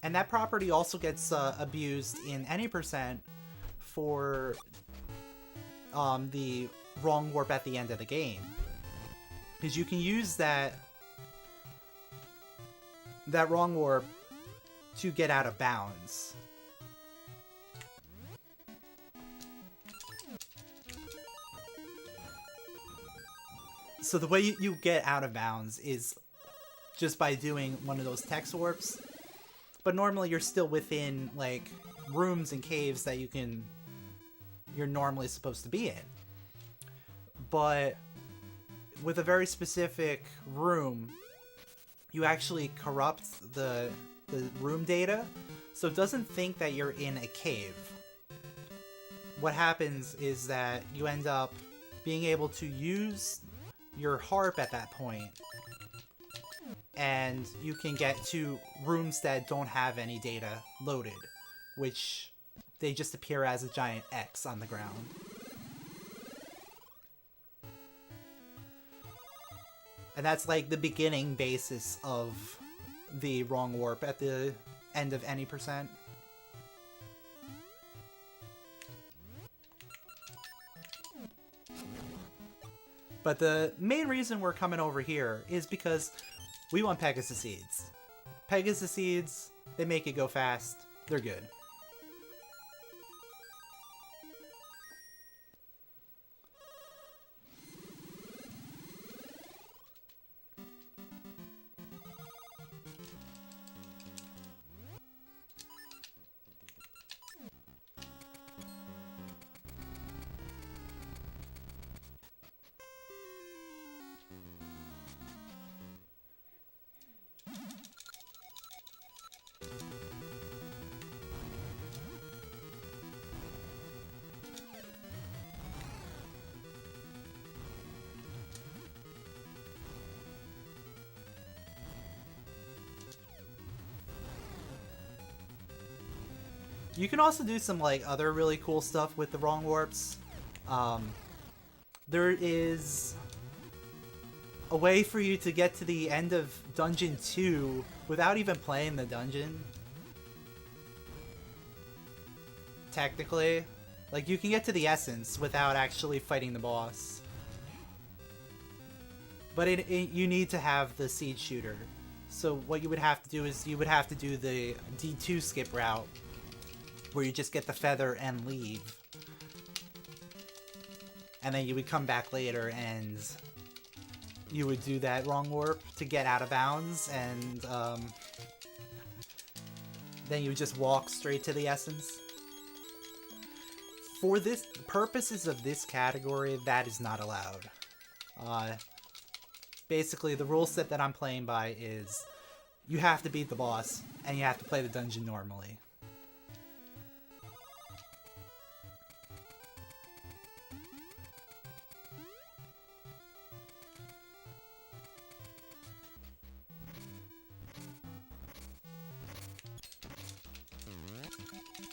And that property also gets abused in any percent for the wrong warp at the end of the game. Because you can use that wrong warp to get out of bounds. So the way you get out of bounds is just by doing one of those text warps. But normally you're still within, like, rooms and caves that you're normally supposed to be in. But with a very specific room, you actually corrupt the room data so it doesn't think that you're in a cave. What happens is that you end up being able to use your harp at that point, and you can get to rooms that don't have any data loaded, which they just appear as a giant X on the ground. And that's like the beginning basis of the wrong warp at the end of any percent. But the main reason we're coming over here is because we want Pegasus Seeds. Pegasus Seeds, they make it go fast. They're good. You can also do some like other really cool stuff with the wrong warps. There is a way for you to get to the end of Dungeon 2 without even playing the dungeon. Technically. Like, you can get to the essence without actually fighting the boss. But you need to have the seed shooter. So what you would have to do is you would have to do the D2 skip route, where you just get the feather and leave. And then you would come back later and you would do that wrong warp to get out of bounds, and then you would just walk straight to the essence. For this purposes of this category, that is not allowed. Basically, the rule set that I'm playing by is you have to beat the boss, and you have to play the dungeon normally.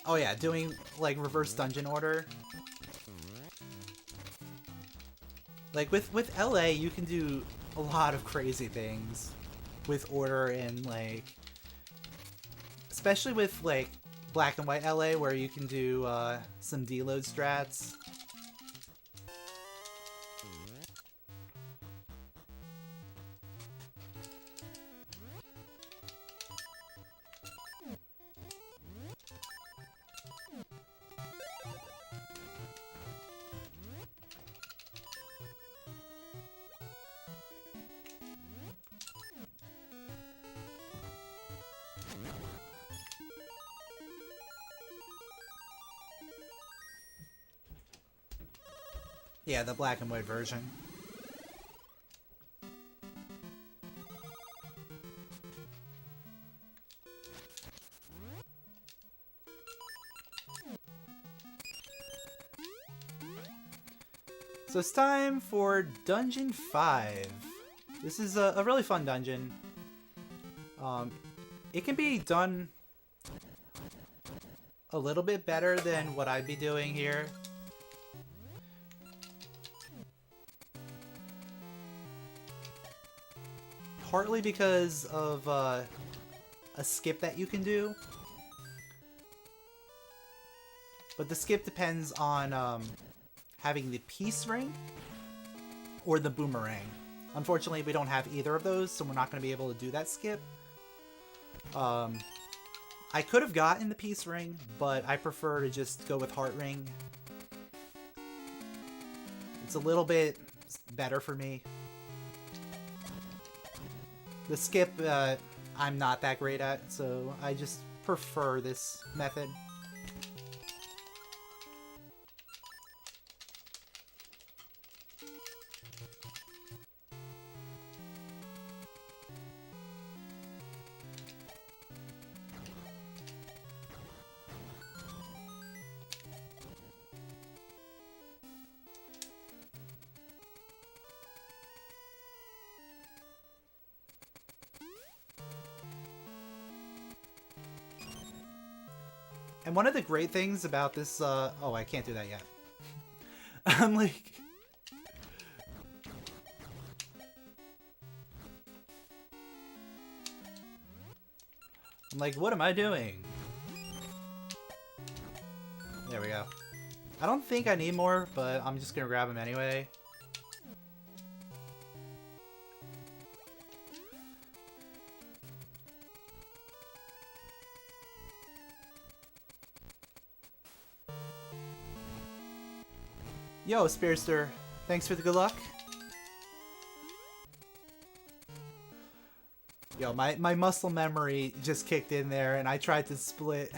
Oh yeah, doing like reverse dungeon order. Like with LA, you can do a lot of crazy things with order, and like, especially with like black and white LA, where you can do some deload strats. Yeah, the black and white version. So it's time for Dungeon 5. This is a really fun dungeon. It can be done a little bit better than what I'd be doing here. Partly because of a skip that you can do. But the skip depends on having the peace ring or the boomerang. Unfortunately, we don't have either of those, so we're not going to be able to do that skip. I could have gotten the peace ring, but I prefer to just go with heart ring. It's a little bit better for me. The skip, I'm not that great at, so I just prefer this method. And one of the great things about this, oh, I can't do that yet. I'm like... what am I doing? There we go. I don't think I need more, but I'm just gonna grab them anyway. Yo, Spearster, thanks for the good luck. Yo, my muscle memory just kicked in there, and I tried to split.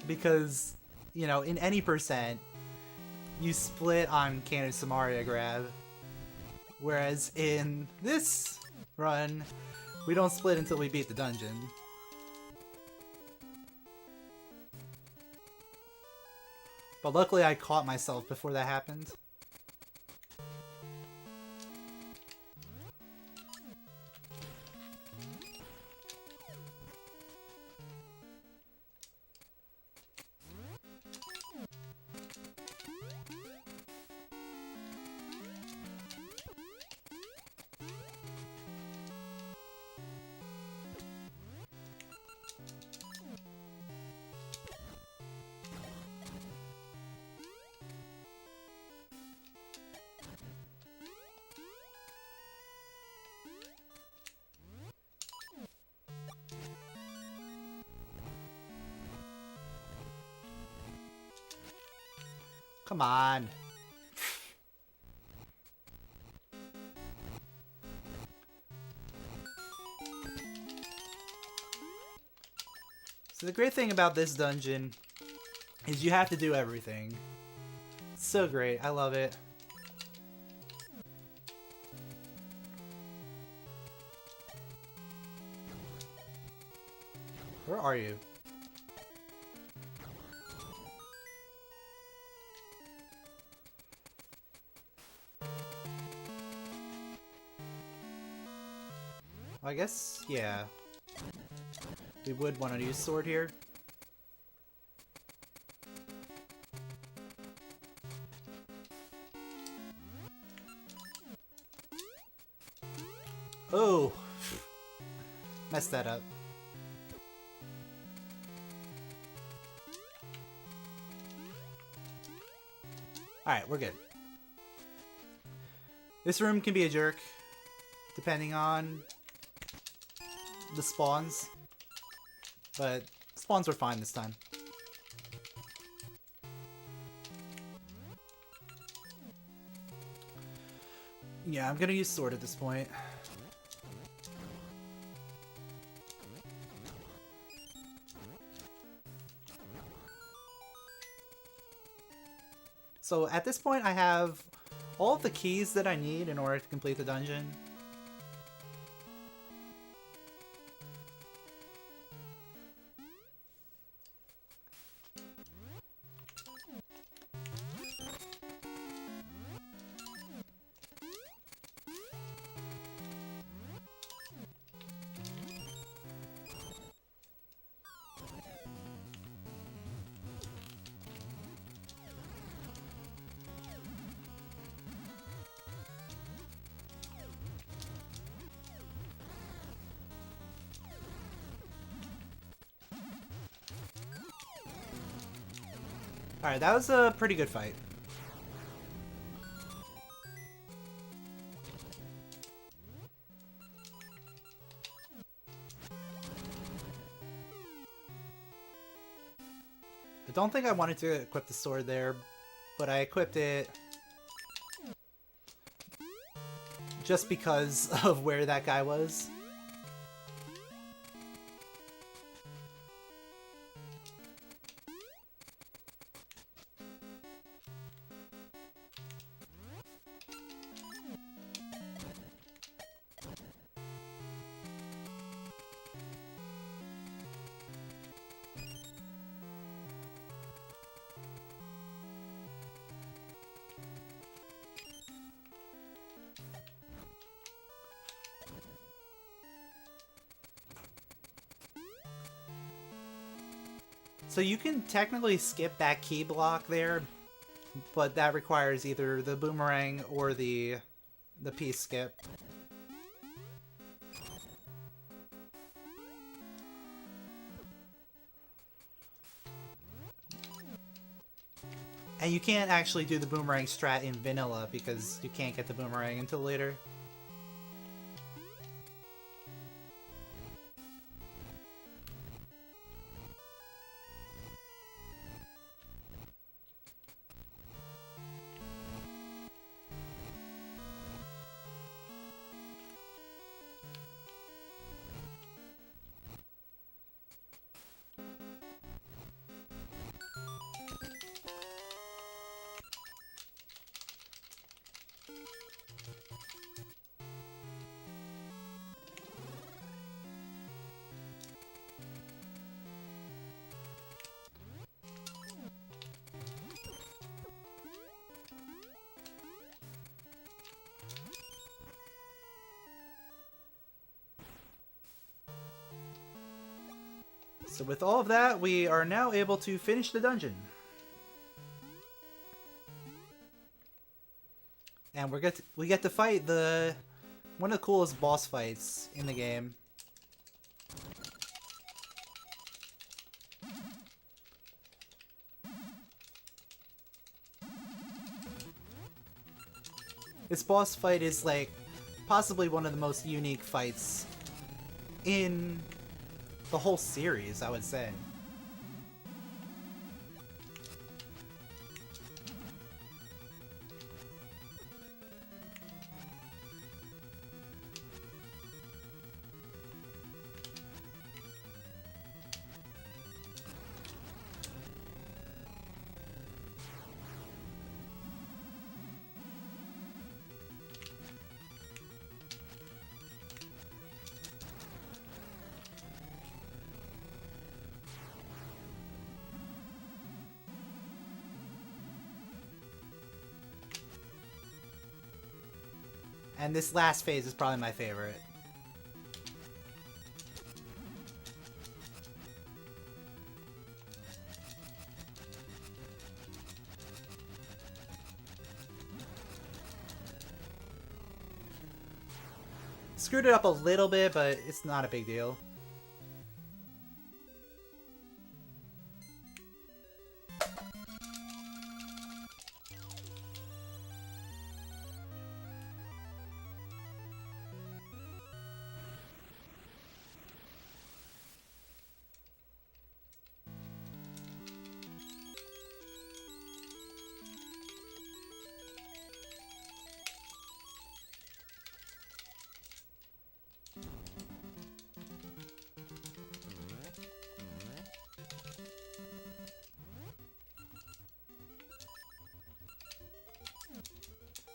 Because, you know, in any percent, you split on Cannon Samaria grab. Whereas in this run, we don't split until we beat the dungeon. But luckily I caught myself before that happened. Come on. So the great thing about this dungeon is you have to do everything. It's so great. I love it. Where are you? I guess, yeah. We would want to use sword here. Oh! Messed that up. Alright, we're good. This room can be a jerk, depending on the spawns, but spawns were fine this time. Yeah, I'm gonna use sword at this point. So at this point I have all of the keys that I need in order to complete the dungeon. Alright, that was a pretty good fight. I don't think I wanted to equip the sword there, but I equipped it just because of where that guy was. So you can technically skip that key block there, but that requires either the boomerang or the piece skip. And you can't actually do the boomerang strat in vanilla because you can't get the boomerang until later. So with all of that, we are now able to finish the dungeon. And we get to fight one of the coolest boss fights in the game. This boss fight is like possibly one of the most unique fights in the whole series, I would say. And this last phase is probably my favorite. Screwed it up a little bit, but it's not a big deal.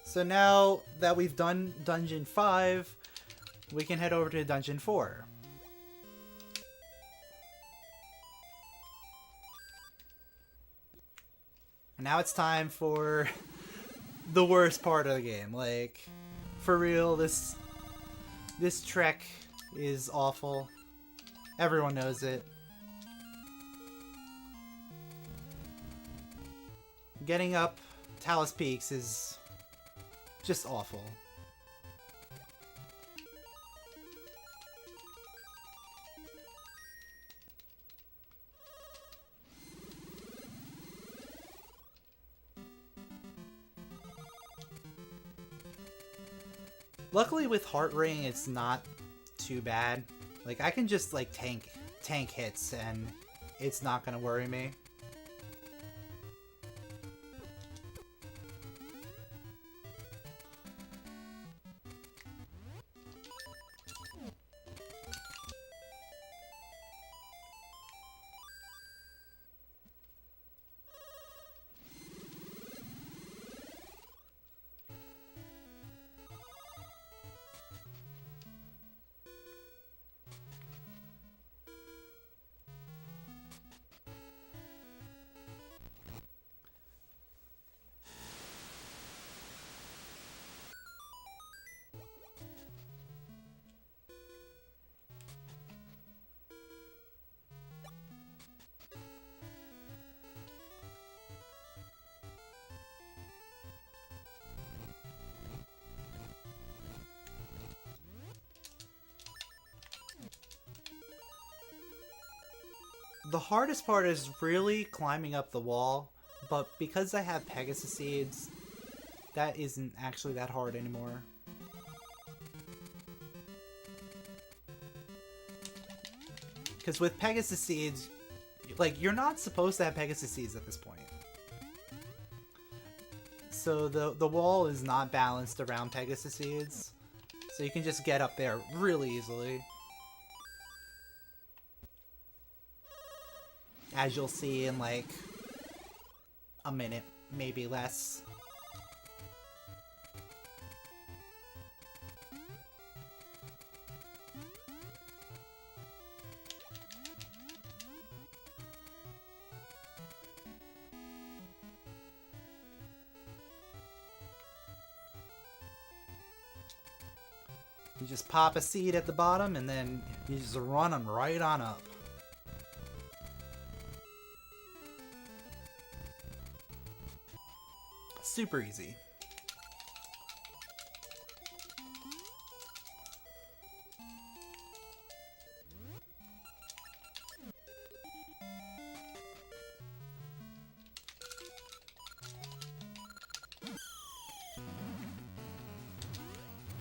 So now that we've done Dungeon 5, we can head over to Dungeon 4. And now it's time for the worst part of the game. Like, for real, this trek is awful. Everyone knows it. Getting up Talis Peaks is just awful. Luckily with Heart Ring, it's not too bad. Like, I can just like tank hits and it's not gonna worry me. the hardest part is really climbing up the wall, but because I have Pegasus Seeds, that isn't actually that hard anymore. Because with Pegasus Seeds, like, you're not supposed to have Pegasus Seeds at this point. So the wall is not balanced around Pegasus Seeds, so you can just get up there really easily. As you'll see in like a minute, maybe less. You just pop a seed at the bottom and then you just run them right on up. Super easy.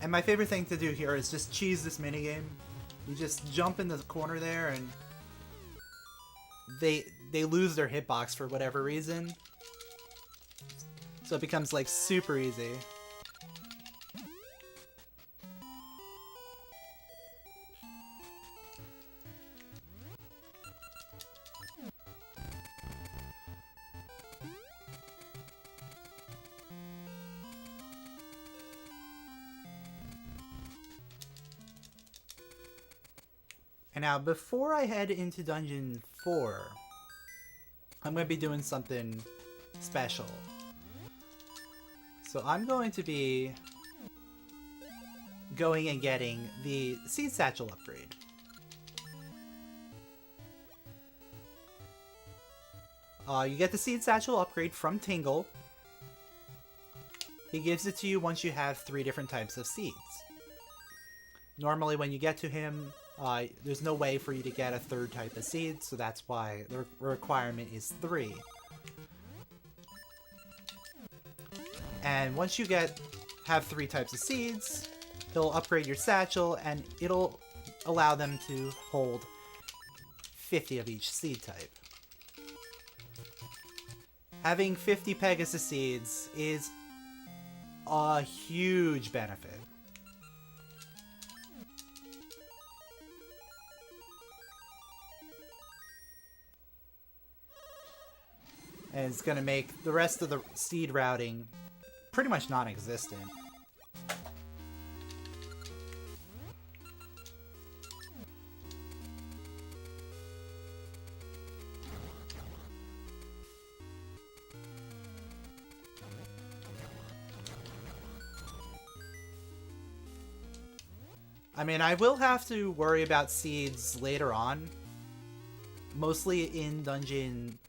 And my favorite thing to do here is just cheese this minigame. You just jump in the corner there and they lose their hitbox for whatever reason. So it becomes like super easy. And now, before I head into Dungeon 4, I'm going to be doing something special. So I'm going to be going and getting the Seed Satchel upgrade. You get the Seed Satchel upgrade from Tingle. He gives it to you once you have 3 different types of seeds. Normally when you get to him, there's no way for you to get a 3rd type of seed, so that's why the requirement is 3. And once you have 3 types of seeds, he'll upgrade your satchel and it'll allow them to hold 50 of each seed type. Having 50 Pegasus Seeds is a huge benefit. And it's going to make the rest of the seed routing pretty much non-existent. I mean, I will have to worry about seeds later on. Mostly in Dungeon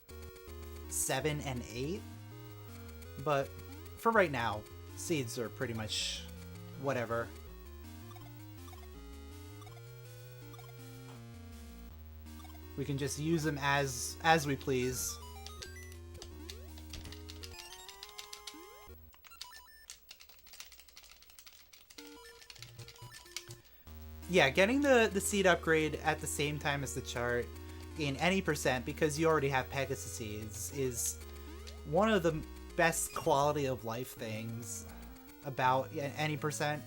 7 and 8. But for right now, seeds are pretty much whatever. We can just use them as we please. Yeah, getting the seed upgrade at the same time as the chart in any percent, because you already have Pegasus Seeds, is one of the best quality of life things about any percent.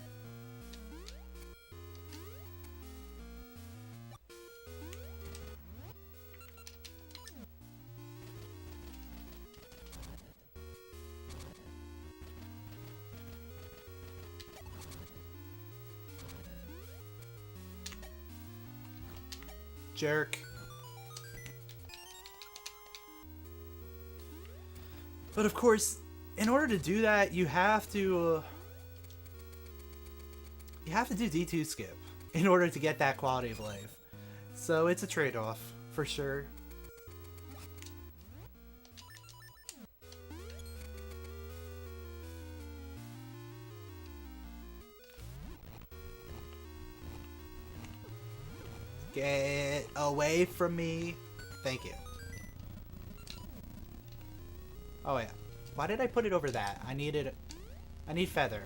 Jerk. But of course, in order to do that, you have to do D2 skip in order to get that quality of life. So it's a trade-off, for sure. Get away from me. Thank you. Oh yeah. Why did I put it over that? I need feather.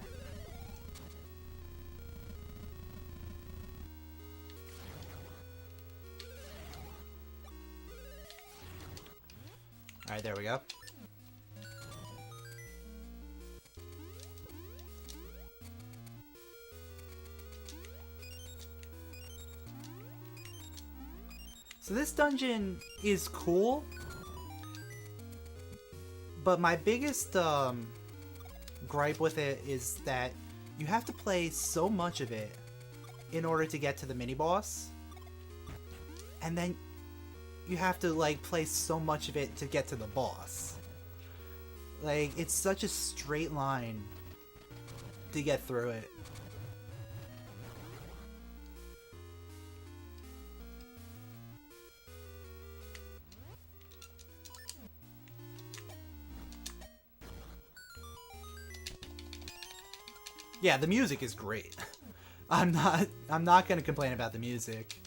Alright, there we go. So this dungeon is cool, but my biggest gripe with it is that you have to play so much of it in order to get to the mini-boss, and then you have to like play so much of it to get to the boss. Like, it's such a straight line to get through it. Yeah, the music is great. I'm not gonna complain about the music.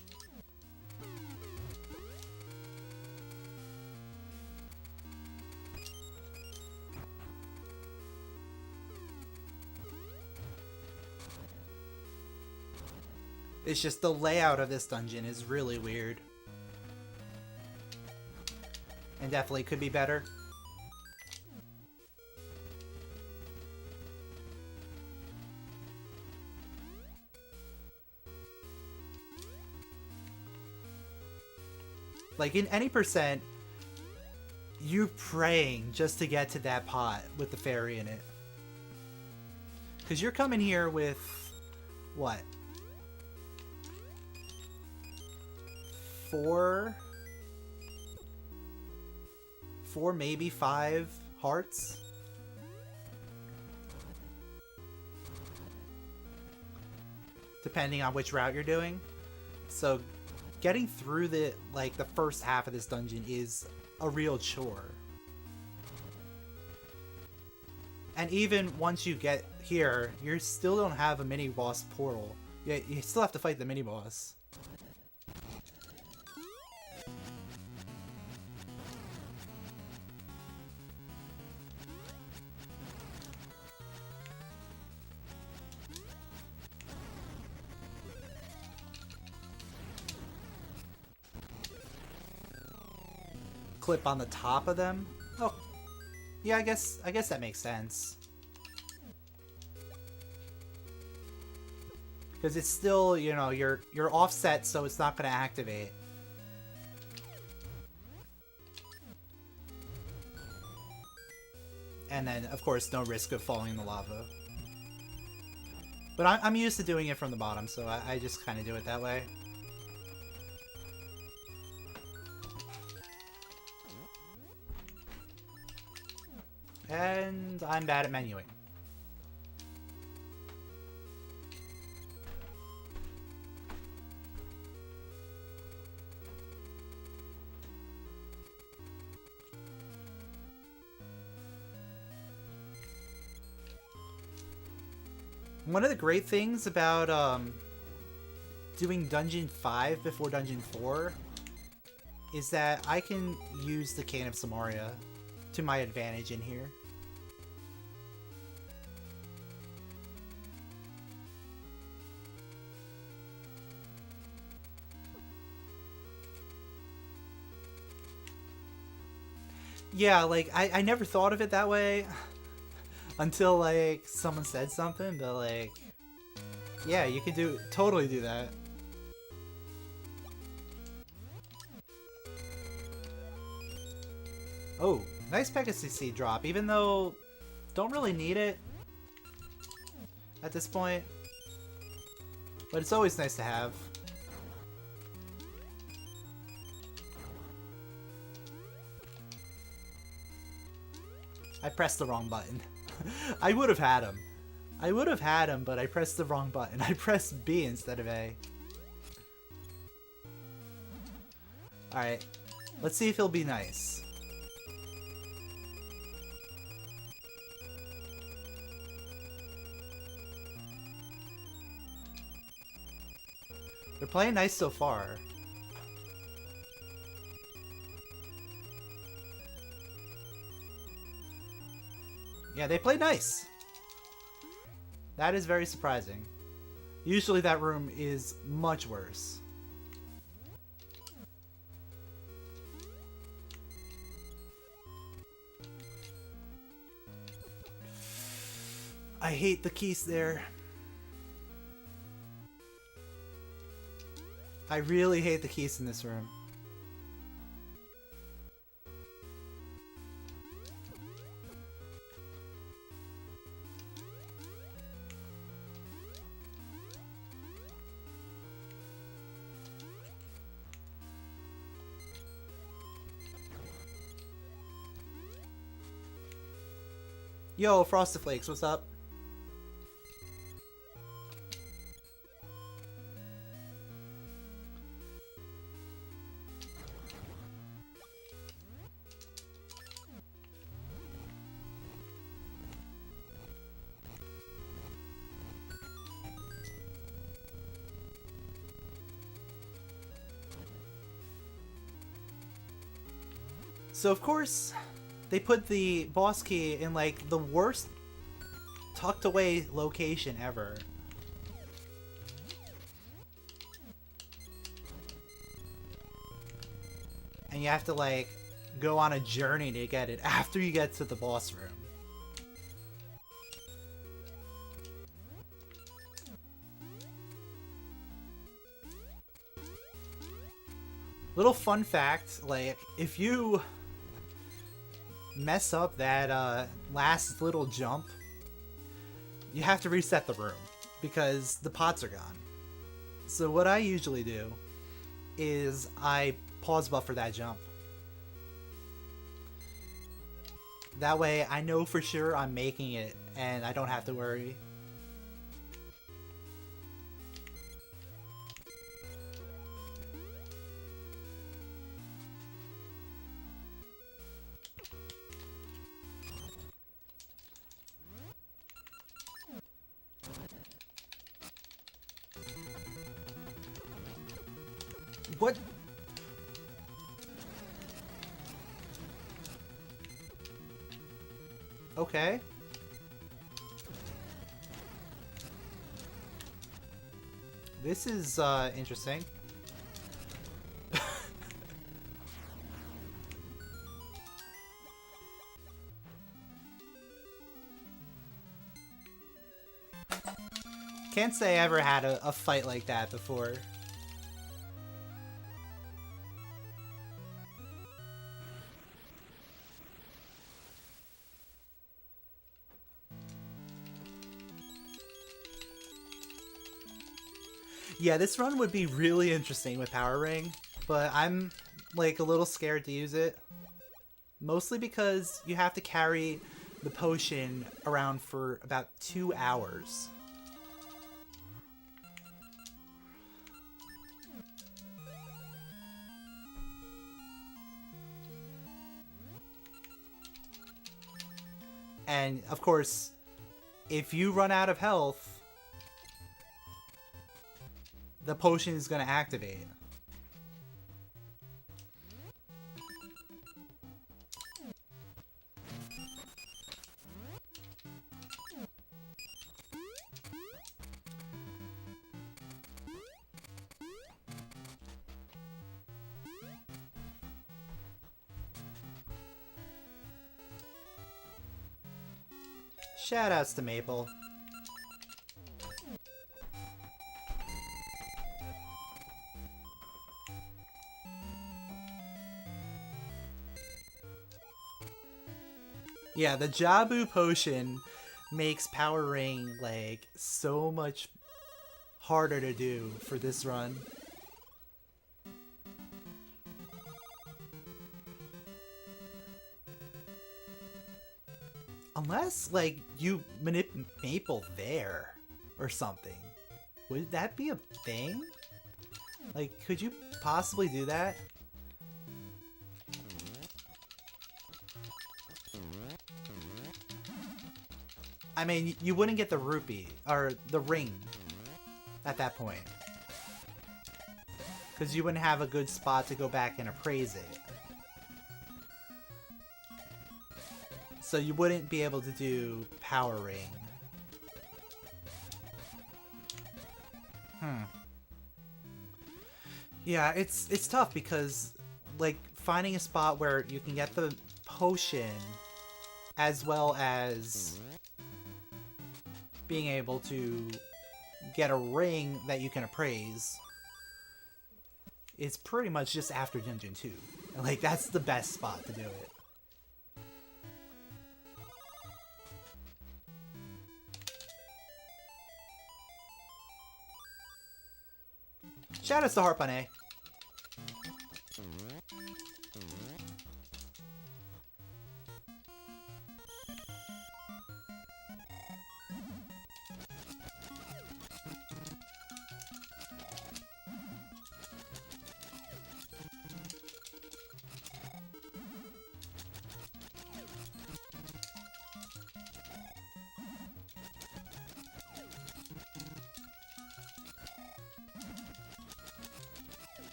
It's just the layout of this dungeon is really weird. And definitely could be better. Like, in any percent, you're praying just to get to that pot with the fairy in it. Because you're coming here with, what? 4, maybe 5 hearts? Depending on which route you're doing. So getting through the first half of this dungeon is a real chore. And even once you get here, you still don't have a mini-boss portal. You still have to fight the mini-boss. Clip on the top of them? Oh, yeah, I guess that makes sense. Because it's still, you know, you're offset, so it's not going to activate. And then, of course, no risk of falling in the lava. But I'm used to doing it from the bottom, so I just kind of do it that way. And I'm bad at menuing. One of the great things about doing Dungeon 5 before Dungeon 4 is that I can use the Cane of Samaria to my advantage in here. Yeah, like, I never thought of it that way until, like, someone said something, but, like, yeah, you could totally do that. Oh, nice Pegasus Seed drop, even though don't really need it at this point. But it's always nice to have. I pressed the wrong button. I would have had him. I would have had him, but I pressed the wrong button. I pressed B instead of A. Alright, let's see if he'll be nice. They're playing nice so far. Yeah, they played nice. That is very surprising. Usually that room is much worse. I hate the keys there. I really hate the keys in this room. Yo, Frosted Flakes, what's up? So of course, they put the boss key in like the worst tucked away location ever. And you have to like go on a journey to get it after you get to the boss room. Little fun fact, like if you mess up that last little jump, you have to reset the room because the pots are gone. So what I usually do is I pause buffer that jump. That way I know for sure I'm making it and I don't have to worry. What? Okay. This is interesting. Can't say I ever had a fight like that before. Yeah, this run would be really interesting with Power Ring, but I'm like a little scared to use it. Mostly because you have to carry the potion around for about 2 hours. And of course, if you run out of health, the potion is going to activate. Shoutouts to Maple. Yeah, the Jabu potion makes Power Ring like so much harder to do for this run. Unless like you manipulate Maple there or something. Would that be a thing? Like, could you possibly do that? I mean, you wouldn't get the rupee, or the ring, at that point. Because you wouldn't have a good spot to go back and appraise it. So you wouldn't be able to do Power Ring. Yeah, it's tough because, like, finding a spot where you can get the potion as well as being able to get a ring that you can appraise is pretty much just after Dungeon 2. Like, that's the best spot to do it. Shout outs to Harp on A.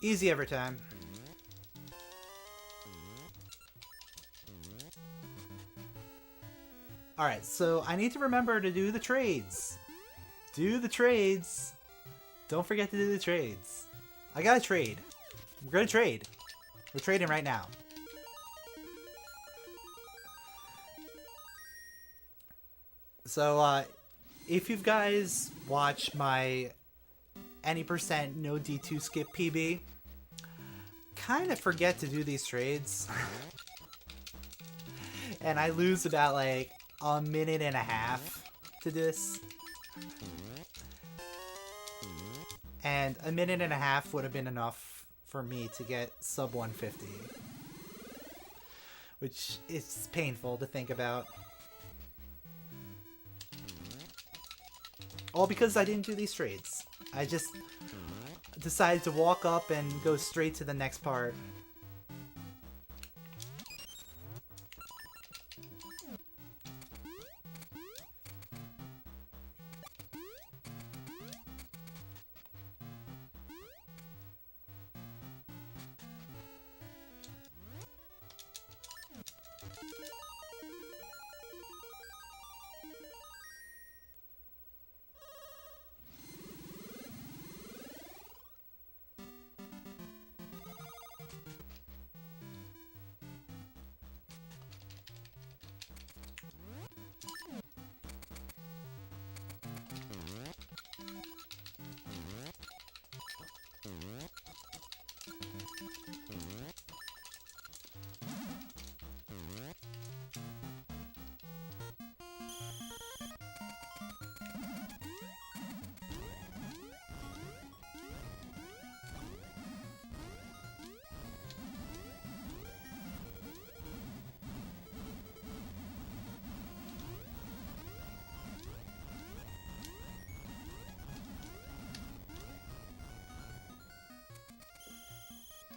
Easy every time. Alright, so I need to remember to do the trades. Do the trades. Don't forget to do the trades. I gotta trade. We're gonna trade. We're trading right now. So, if you guys watch my any % no D2 skip PB, kind of forget to do these trades. And I lose about like a minute and a half to this. And a minute and a half would have been enough for me to get sub 150. Which is painful to think about. All because I didn't do these trades. I just decided to walk up and go straight to the next part.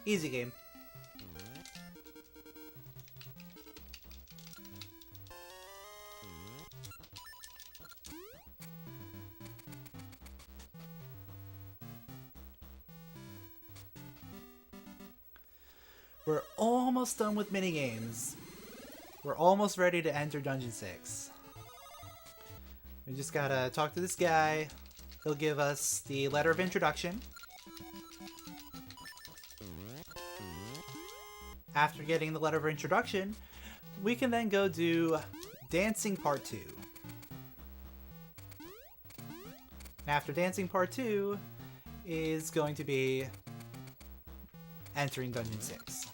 Easy game. We're almost done with minigames. We're almost ready to enter Dungeon 6. We just gotta talk to this guy. He'll give us the letter of introduction. After getting the letter of introduction, we can then go do Dancing Part 2. After Dancing Part 2 is going to be entering Dungeon 6.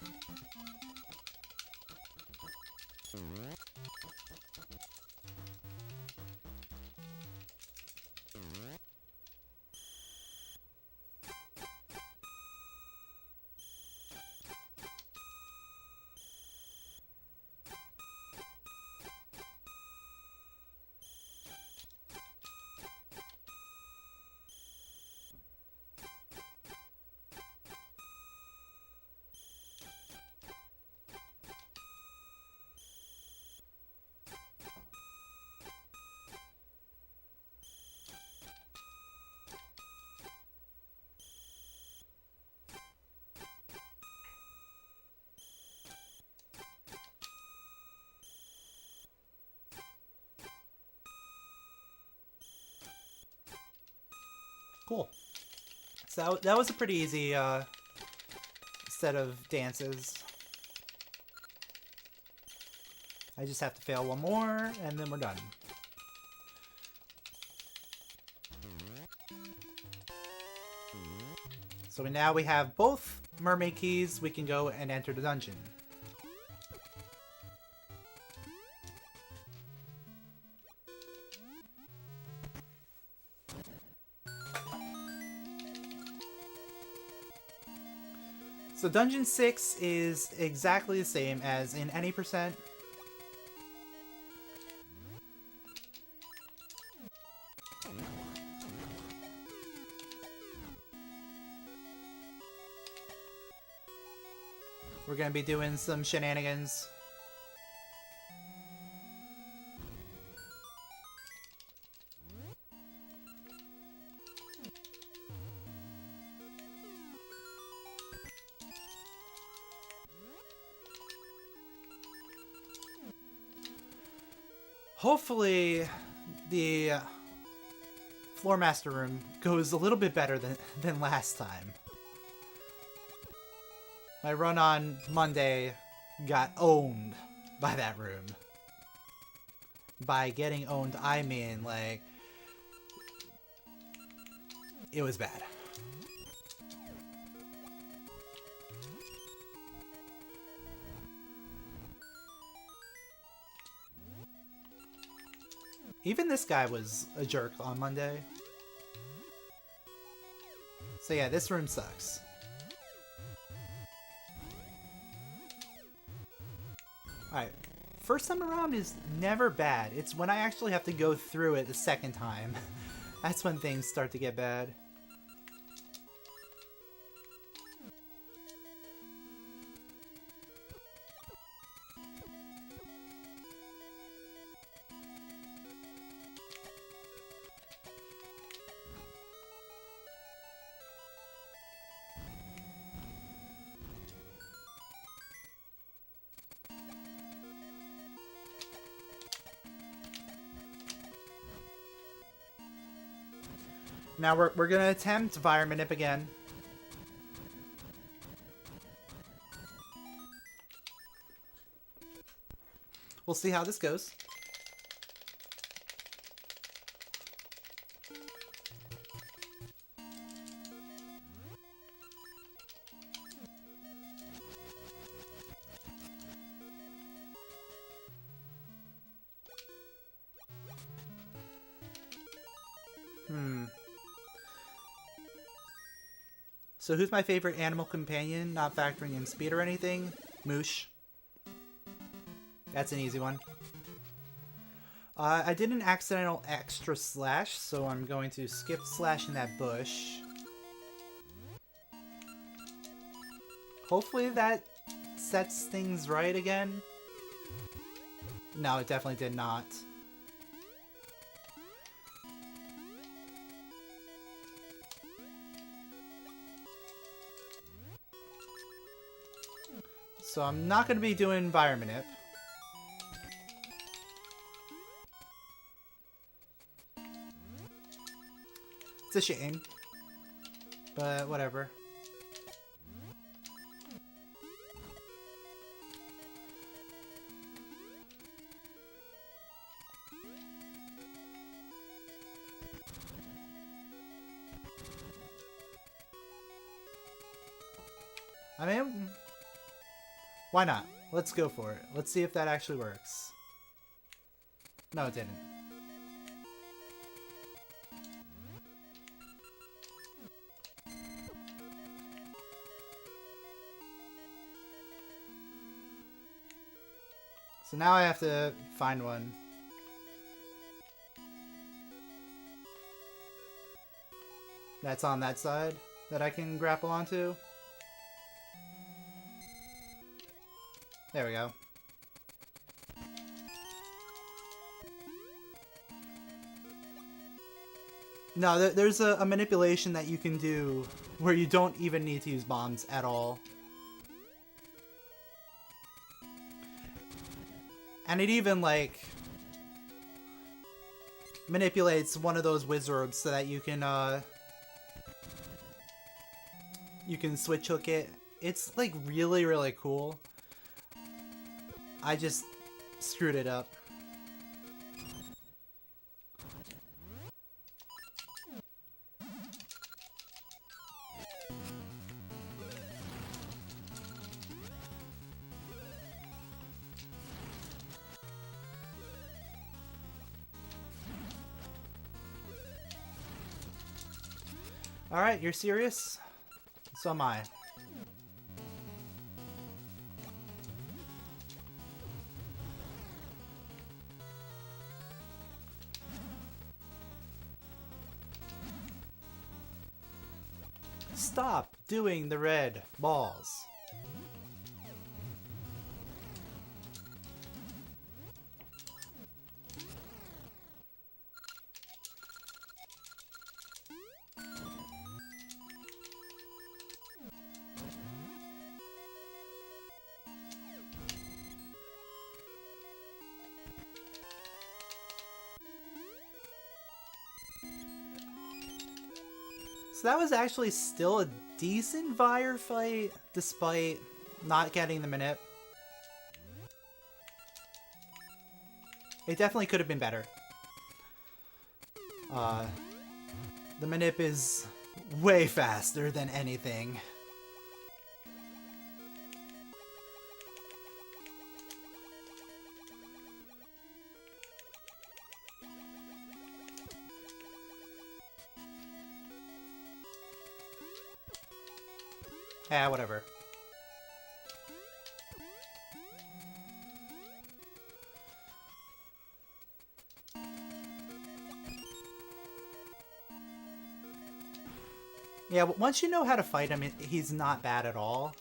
Cool. So that was a pretty easy set of dances. I just have to fail one more, and then we're done. So now we have both mermaid keys. We can go and enter the dungeon. So Dungeon 6 is exactly the same as in any percent. We're going to be doing some shenanigans. Hopefully, the Floor Master room goes a little bit better than last time. My run on Monday got owned by that room. By getting owned, I mean, like, it was bad. Even this guy was a jerk on Monday. So yeah, this room sucks. Alright, first time around is never bad. It's when I actually have to go through it the second time. That's when things start to get bad. Now we're gonna attempt Environment again. We'll see how this goes. So who's my favorite animal companion, not factoring in speed or anything? Moosh. That's an easy one. I did an accidental extra slash, so I'm going to skip slashing that bush. Hopefully that sets things right again. No, it definitely did not. So I'm not going to be doing Environment Ip. It's a shame. But whatever. I mean, why not? Let's go for it. Let's see if that actually works. No, it didn't. So now I have to find one. That's on that side that I can grapple onto. There we go. No, there's a manipulation that you can do where you don't even need to use bombs at all. And it even, like, manipulates one of those wizards so that you can You can switch hook it. It's like really, really cool. I just screwed it up. Alright, you're serious? So am I. Stop doing the red balls. So that was actually still a decent Fire fight, despite not getting the Manip. It definitely could have been better. The Manip is way faster than anything. Yeah, whatever. Yeah, once you know how to fight him, he's not bad at all.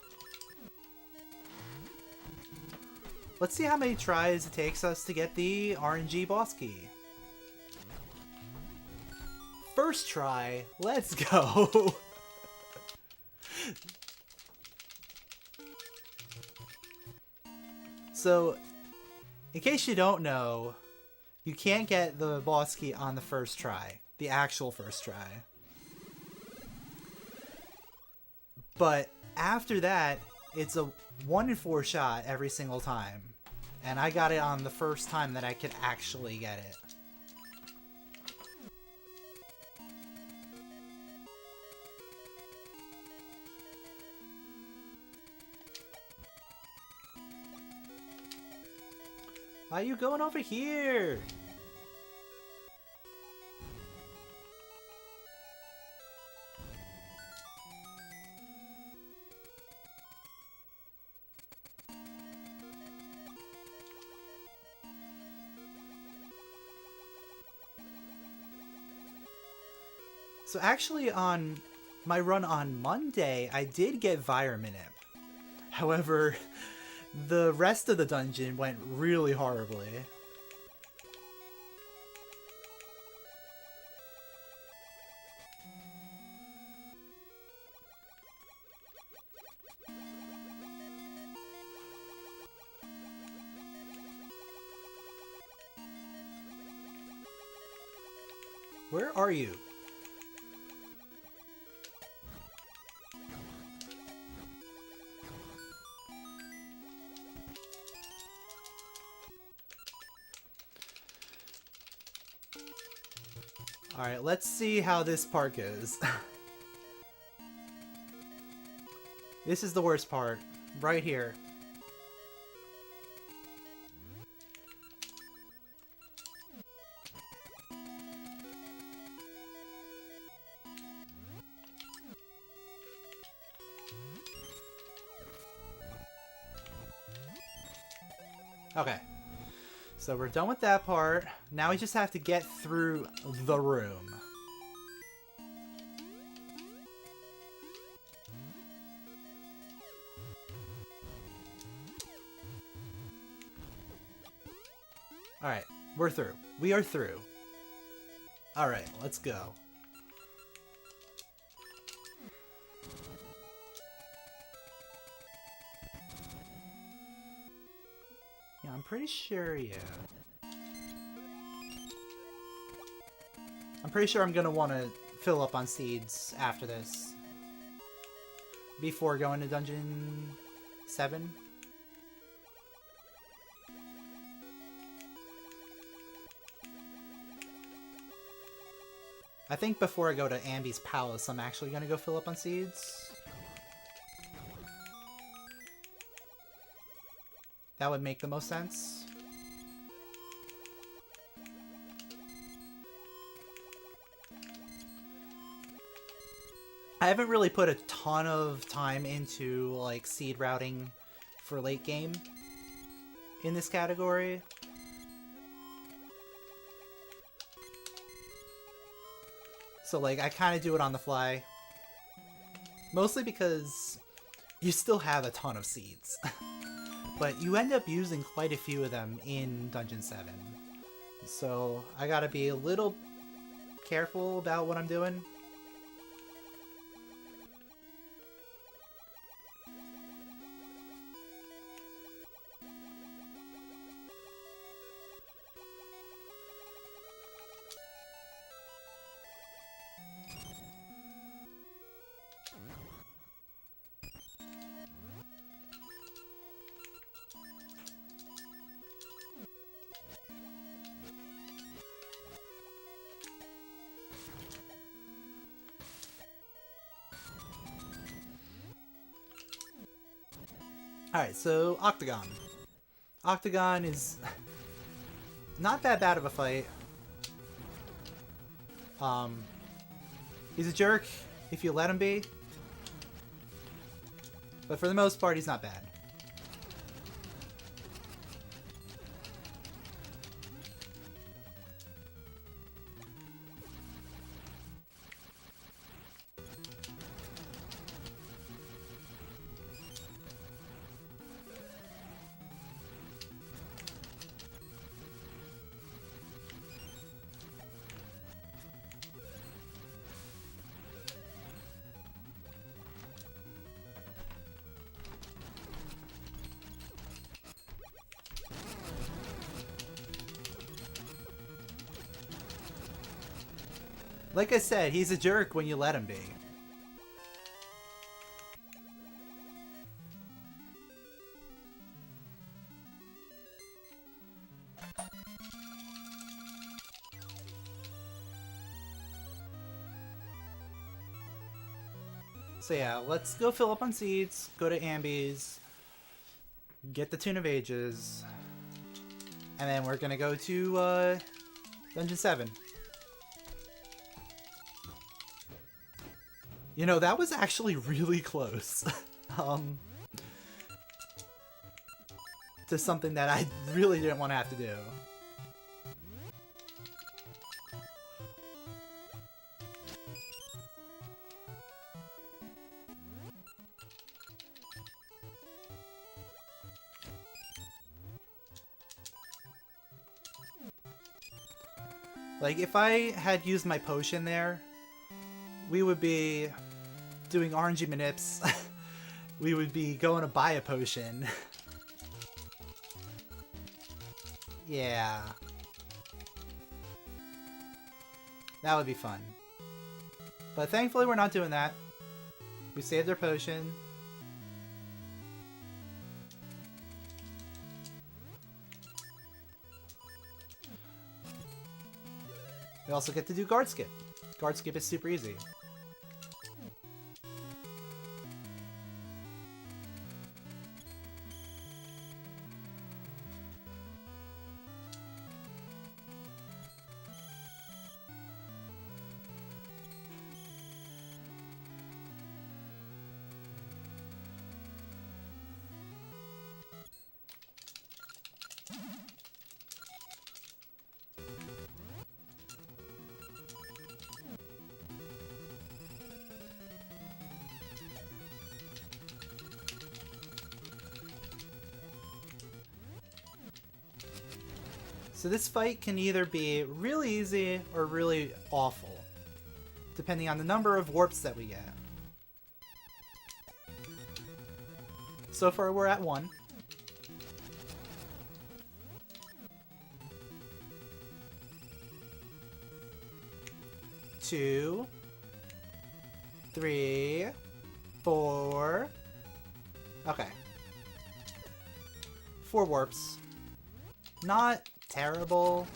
Let's see how many tries it takes us to get the RNG boss key. First try, let's go! So, in case you don't know, you can't get the boss key on the first try. The actual first try. But after that, it's a 1 in 4 shot every single time. And I got it on the first time that I could actually get it. Why are you going over here? So actually on my run on Monday, I did get Manip. However, the rest of the dungeon went really horribly. Where are you? Alright, let's see how this part goes. This is the worst part. Right here. Okay. So we're done with that part. Now we just have to get through the room. Alright, we're through. We are through. Alright, let's go. Yeah, I'm pretty sure, yeah. I'm pretty sure I'm gonna want to fill up on seeds after this. before going to Dungeon 7. I think before I go to Ambi's palace, I'm actually going to go fill up on seeds. That would make the most sense. I haven't really put a ton of time into like seed routing for late game in this category. So like I kind of do it on the fly. Mostly because you still have a ton of seeds. But you end up using quite a few of them in Dungeon 7. So I gotta be a little careful about what I'm doing. Alright, so Octagon. Octagon is not that bad of a fight. He's a jerk if you let him be. But for the most part, he's not bad. Like I said, he's a jerk when you let him be. So yeah, let's go fill up on seeds, go to Ambi's, get the Tune of Ages, and then we're gonna go to Dungeon 7. You know, that was actually really close. To something that I really didn't want to have to do. Like, if I had used my potion there, we would be doing RNG manips. We would be going to buy a potion. Yeah. That would be fun. But thankfully we're not doing that. We saved our potion. We also get to do guard skip. Guard skip is super easy. So this fight can either be really easy or really awful, depending on the number of warps that we get. So far we're at 1. 2, 3, 4. Okay. 4 warps. Not terrible,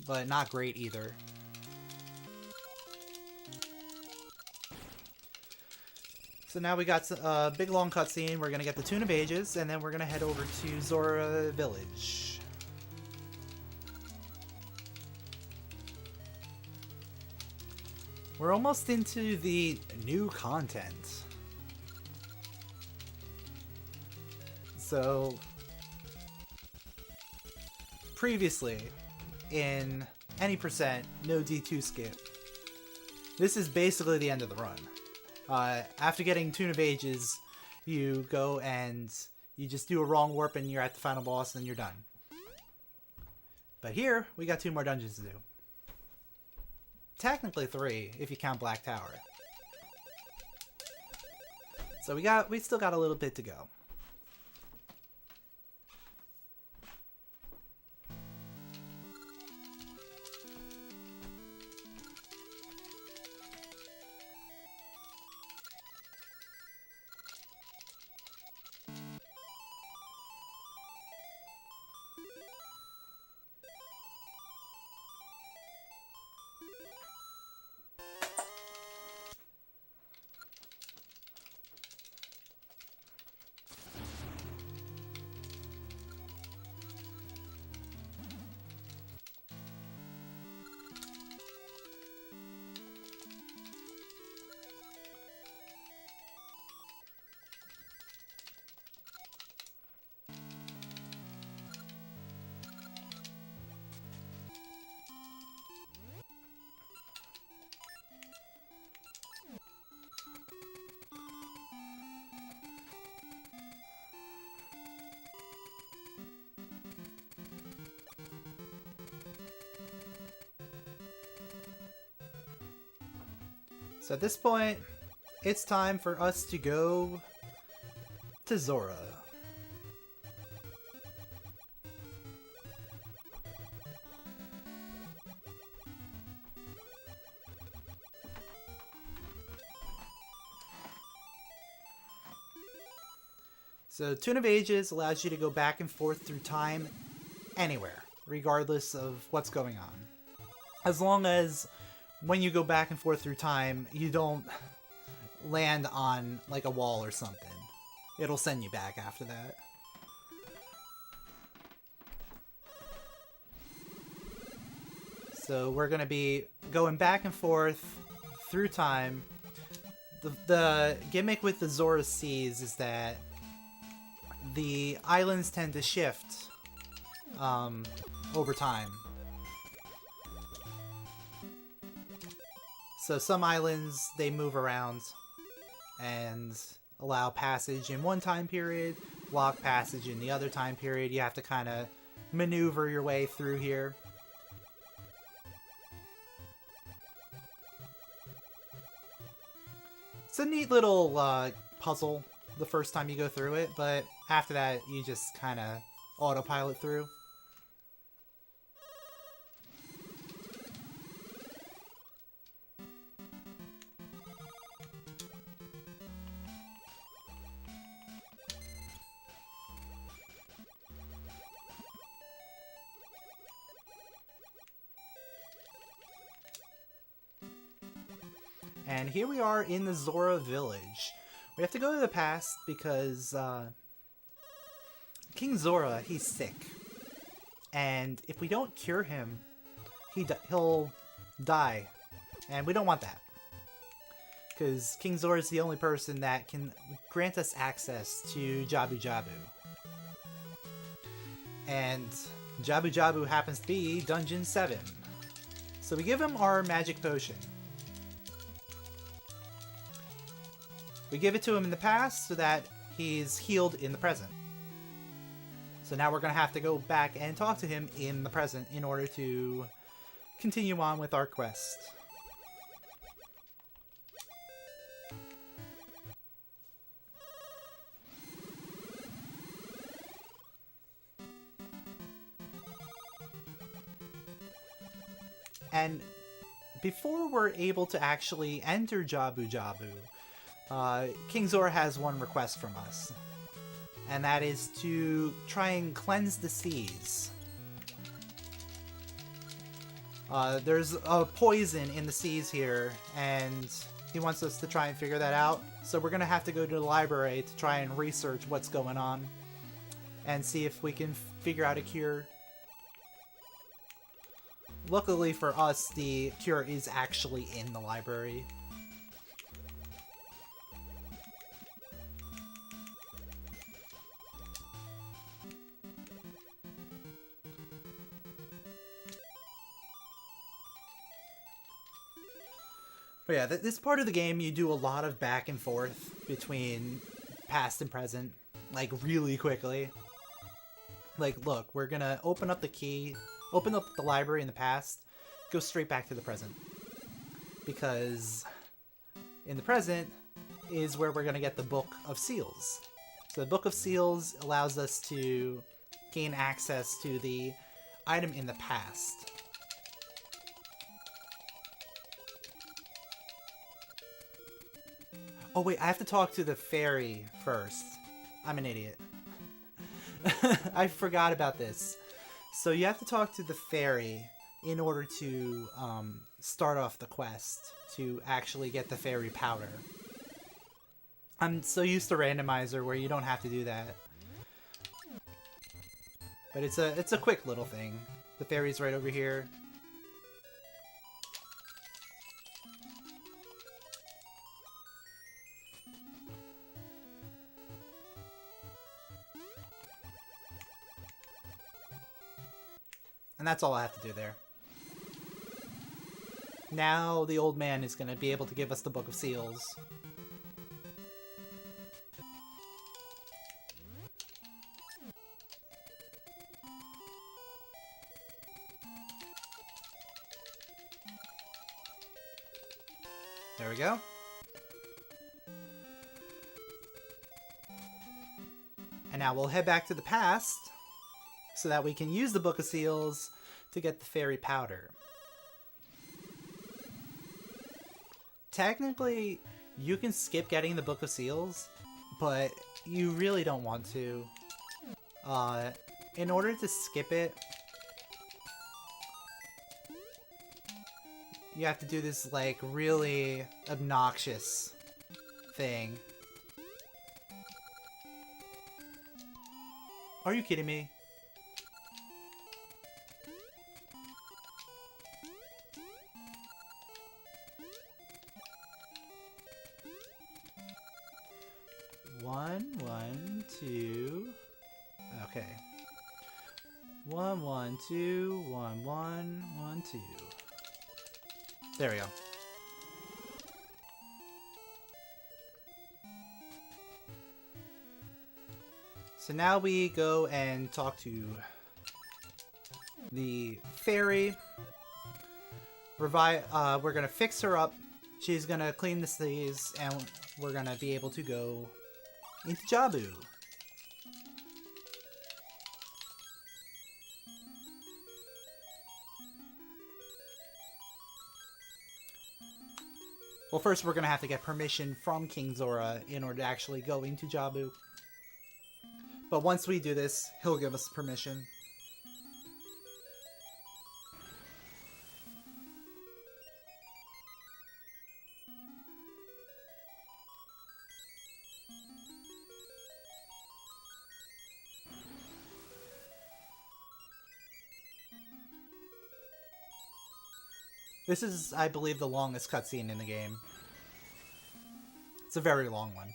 but not great either. So now we got a big long cutscene. We're gonna get the Tune of Ages, and then we're gonna head over to Zora Village. We're almost into the new content. So, previously, in any percent, no D2 skip, this is basically the end of the run. After getting Tune of Ages, you go and you just do a wrong warp and you're at the final boss and you're done. But here, we got 2 more dungeons to do. Technically 3, if you count Black Tower. So we still got a little bit to go. So at this point, it's time for us to go to Zora. So Tune of Ages allows you to go back and forth through time anywhere, regardless of what's going on. As long as when you go back and forth through time, you don't land on like a wall or something. It'll send you back after that. So we're going to be going back and forth through time. The gimmick with the Zora Seas is that the islands tend to shift over time. So some islands, they move around and allow passage in one time period, block passage in the other time period. You have to kind of maneuver your way through here. It's a neat little puzzle the first time you go through it, but after that you just kind of autopilot through. And here we are in the Zora Village. We have to go to the past because King Zora, he's sick. And if we don't cure him, he'll die. And we don't want that. Because King Zora is the only person that can grant us access to Jabu Jabu. And Jabu Jabu happens to be Dungeon 7. So we give him our magic potion. We give it to him in the past so that he's healed in the present. So now we're going to have to go back and talk to him in the present in order to continue on with our quest. And before we're able to actually enter Jabu Jabu, King Zora has one request from us. And that is to try and cleanse the seas. There's a poison in the seas here, and he wants us to try and figure that out. So we're gonna have to go to the library to try and research what's going on and see if we can figure out a cure. Luckily for us, the cure is actually in the library. But yeah, this part of the game, you do a lot of back and forth between past and present, like really quickly. Like, look, we're gonna open up the key, open up the library in the past, go straight back to the present. Because in the present is where we're gonna get the Book of Seals. So the Book of Seals allows us to gain access to the item in the past. Oh wait, I have to talk to the fairy first. I'm an idiot. I forgot about this. So you have to talk to the fairy in order to start off the quest to actually get the fairy powder. I'm so used to randomizer where you don't have to do that. But it's a quick little thing. The fairy's right over here. And that's all I have to do there. Now the old man is going to be able to give us the Book of Seals. There we go. And now we'll head back to the past so that we can use the Book of Seals to get the fairy powder. Technically, you can skip getting the Book of Seals, but you really don't want to. In order to skip it, you have to do this, like, really obnoxious thing. Are you kidding me? One, two. Okay. 1, 1, 2, 1, 1, 1, 2. There we go. So now we go and talk to the fairy. We're gonna fix her up. She's gonna clean the seas, and we're gonna be able to go into Jabu. Well, first we're gonna have to get permission from King Zora in order to actually go into Jabu. But once we do this, he'll give us permission. This is, I believe, the longest cutscene in the game. It's a very long one.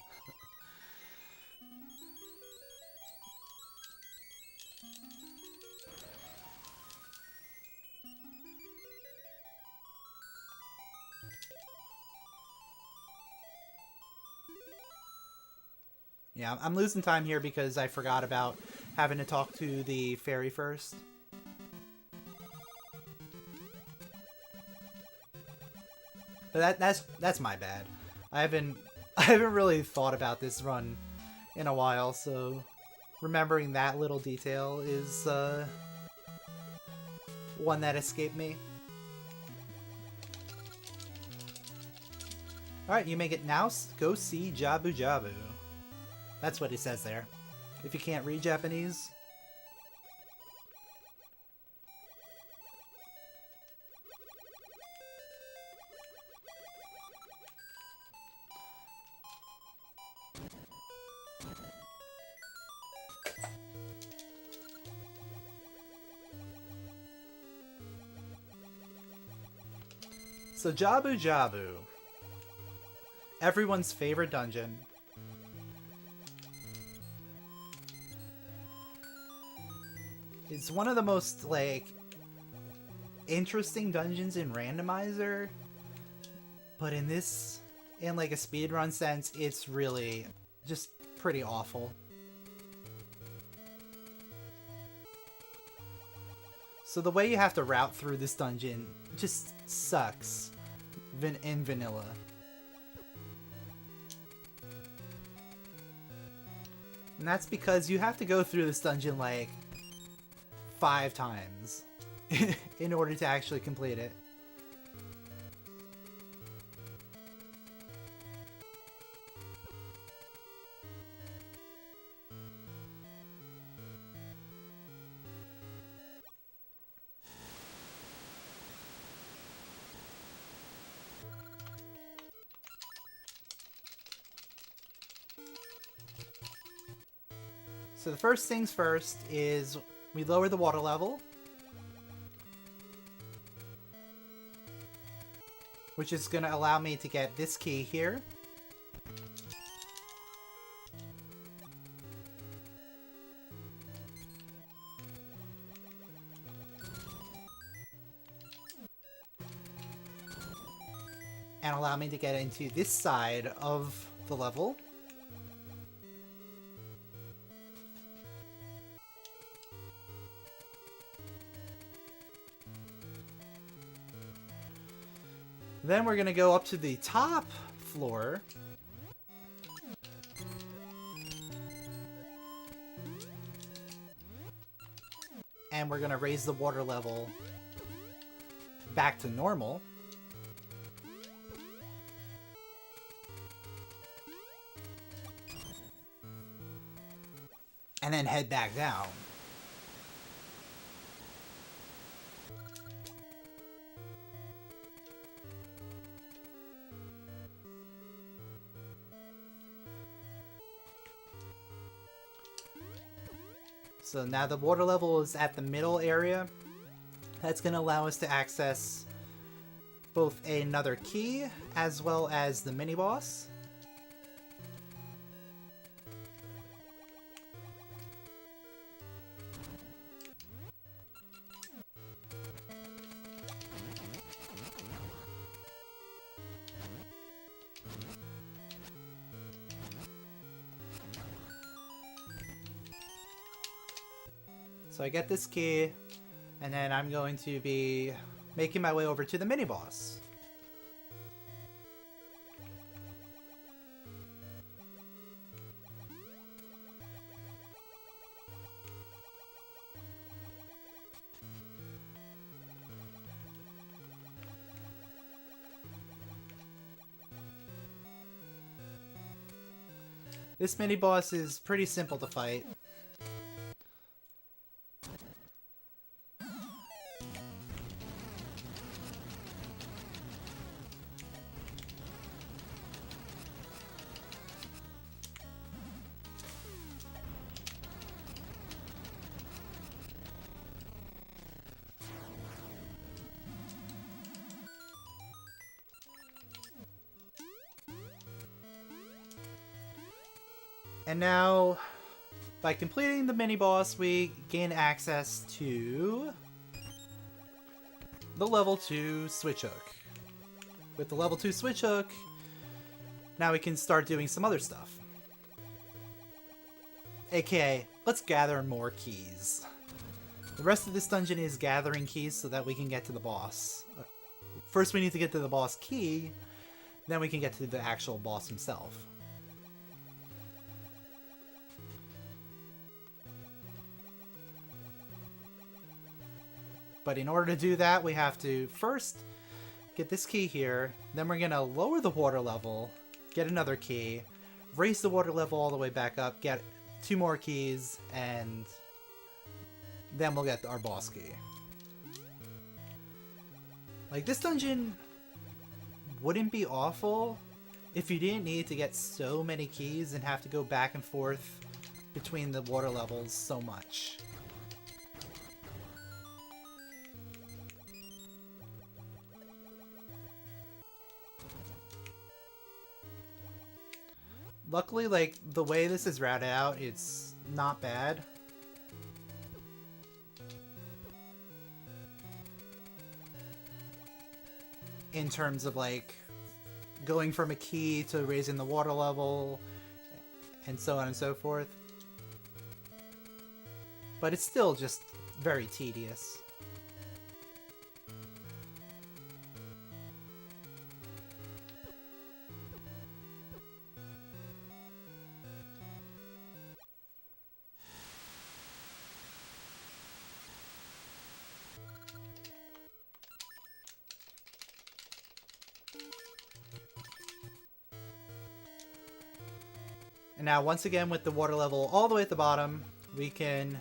Yeah, I'm losing time here because I forgot about having to talk to the fairy first. But that's my bad. I haven't really thought about this run in a while, so remembering that little detail is one that escaped me. Alright, you make it now. Go see Jabu Jabu. That's what it says there. If you can't read Japanese. So Jabu Jabu. Everyone's favorite dungeon. It's one of the most, like, interesting dungeons in Randomizer. But in this, in like a speedrun sense, it's really just pretty awful. So the way you have to route through this dungeon just sucks in vanilla. And that's because you have to go through this dungeon like 5 times in order to actually complete it. So the first things first is we lower the water level, which is going to allow me to get this key here. And allow me to get into this side of the level. Then we're gonna go up to the top floor. And we're gonna raise the water level back to normal. And then head back down. So now the water level is at the middle area. That's going to allow us to access both another key as well as the mini-boss. So I get this key, and then I'm going to be making my way over to the mini-boss. This mini-boss is pretty simple to fight. And now, by completing the mini-boss, we gain access to the level 2 switch hook. With the level 2 switch hook, now we can start doing some other stuff. AKA, let's gather more keys. The rest of this dungeon is gathering keys so that we can get to the boss. First we need to get to the boss key, then we can get to the actual boss himself. But in order to do that, we have to first get this key here, then we're gonna lower the water level, get another key, raise the water level all the way back up, get 2 more keys, and then we'll get our boss key. Like, this dungeon wouldn't be awful if you didn't need to get so many keys and have to go back and forth between the water levels so much. Luckily, like, the way this is routed out, it's not bad. In terms of, like, going from a key to raising the water level, and so on and so forth. But it's still just very tedious. And now, once again, with the water level all the way at the bottom, we can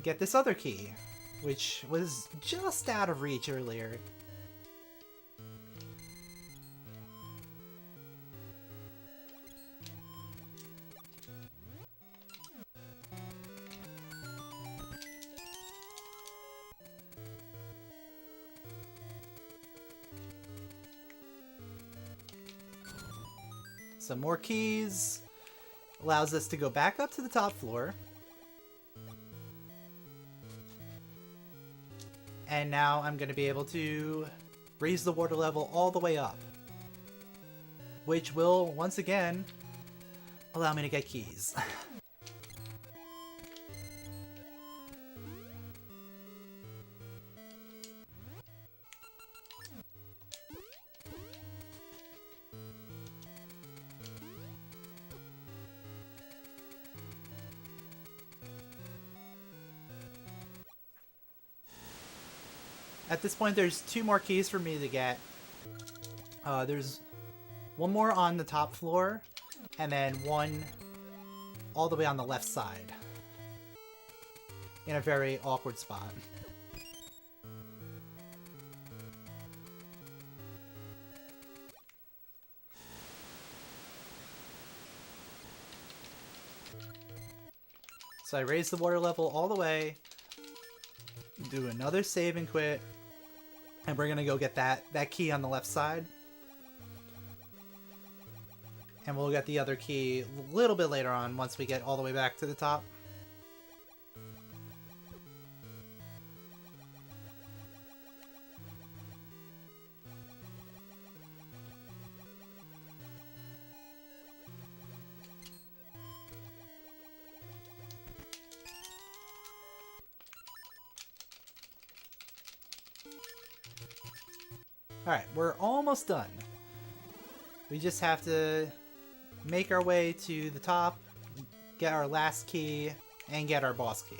get this other key, which was just out of reach earlier. Some more keys. Allows us to go back up to the top floor. And now I'm going to be able to raise the water level all the way up. Which will, once again, allow me to get keys. At this point, there's 2 more keys for me to get. There's 1 more on the top floor, and then 1 all the way on the left side. In a very awkward spot. So I raise the water level all the way, do another save and quit, and we're gonna go get that key on the left side. And we'll get the other key a little bit later on once we get all the way back to the top. Alright, we're almost done. We just have to make our way to the top, get our last key, and get our boss key.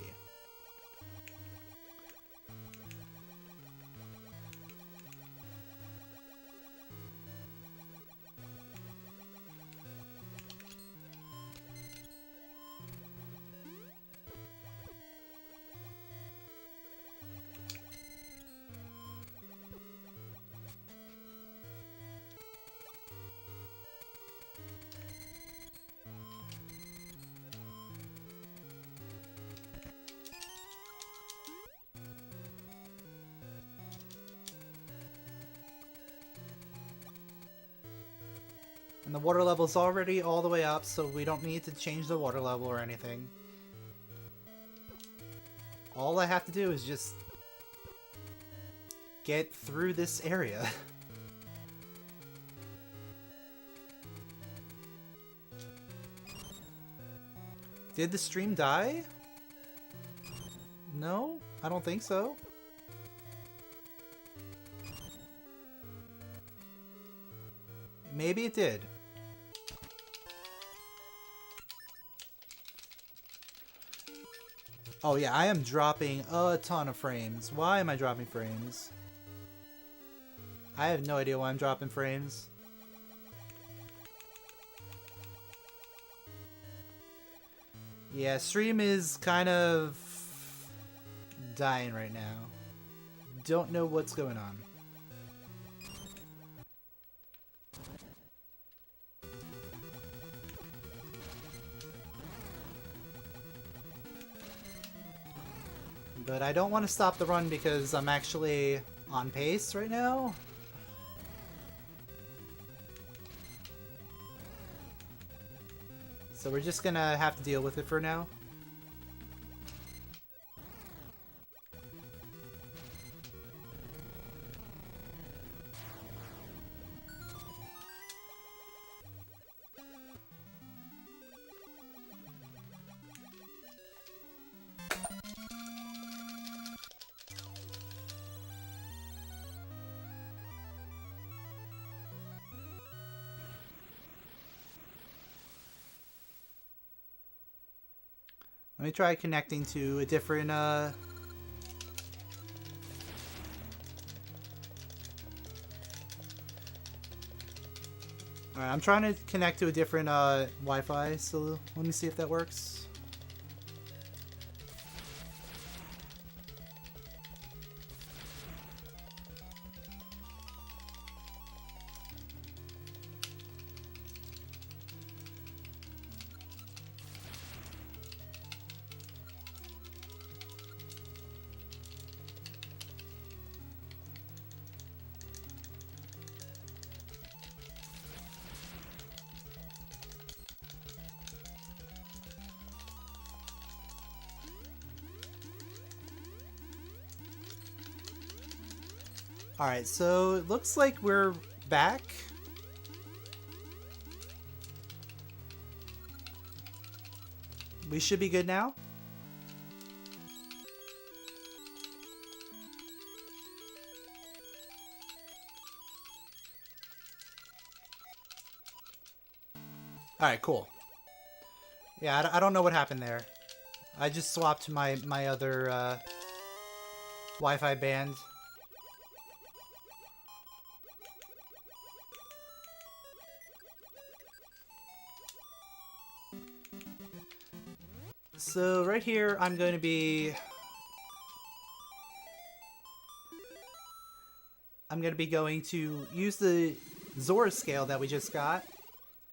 And the water level's already all the way up, so we don't need to change the water level or anything. All I have to do is just get through this area. Did the stream die? No? I don't think so. Maybe it did. Oh yeah, I am dropping a ton of frames. Why am I dropping frames? I have no idea why I'm dropping frames. Yeah, stream is kind of dying right now. Don't know what's going on. But I don't want to stop the run because I'm actually on pace right now. So we're just gonna have to deal with it for now. Let me try connecting to a different, Alright, I'm trying to connect to a different, Wi-Fi, so let me see if that works. Alright, so it looks like we're back. We should be good now. Alright, cool. Yeah, I don't know what happened there. I just swapped my other Wi-Fi band. So right here, I'm going to be going to use the Zora scale that we just got,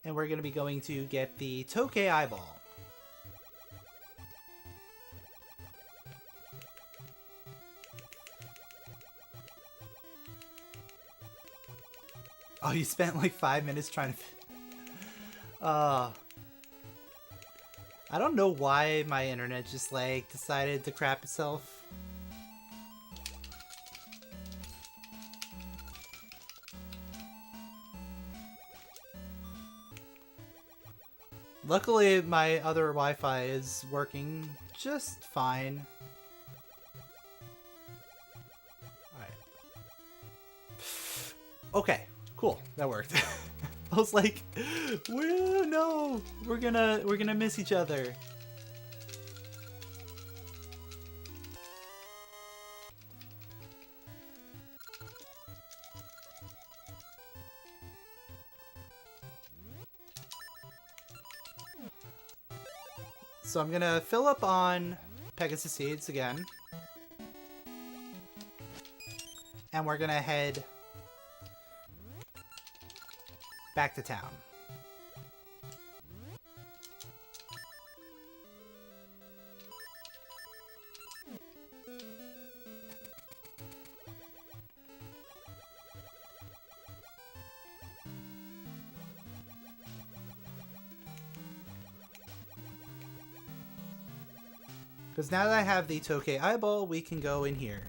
and we're going to be going to get the Tokay eyeball. Oh, you spent like 5 minutes trying to... I don't know why my internet just like decided to crap itself. Luckily, my other Wi-Fi is working just fine. Alright. Okay, cool. That worked. I was like, no, we're gonna miss each other. So I'm gonna fill up on Pegasus Seeds again. And we're gonna head back to town. Because now that I have the Tokay eyeball, we can go in here.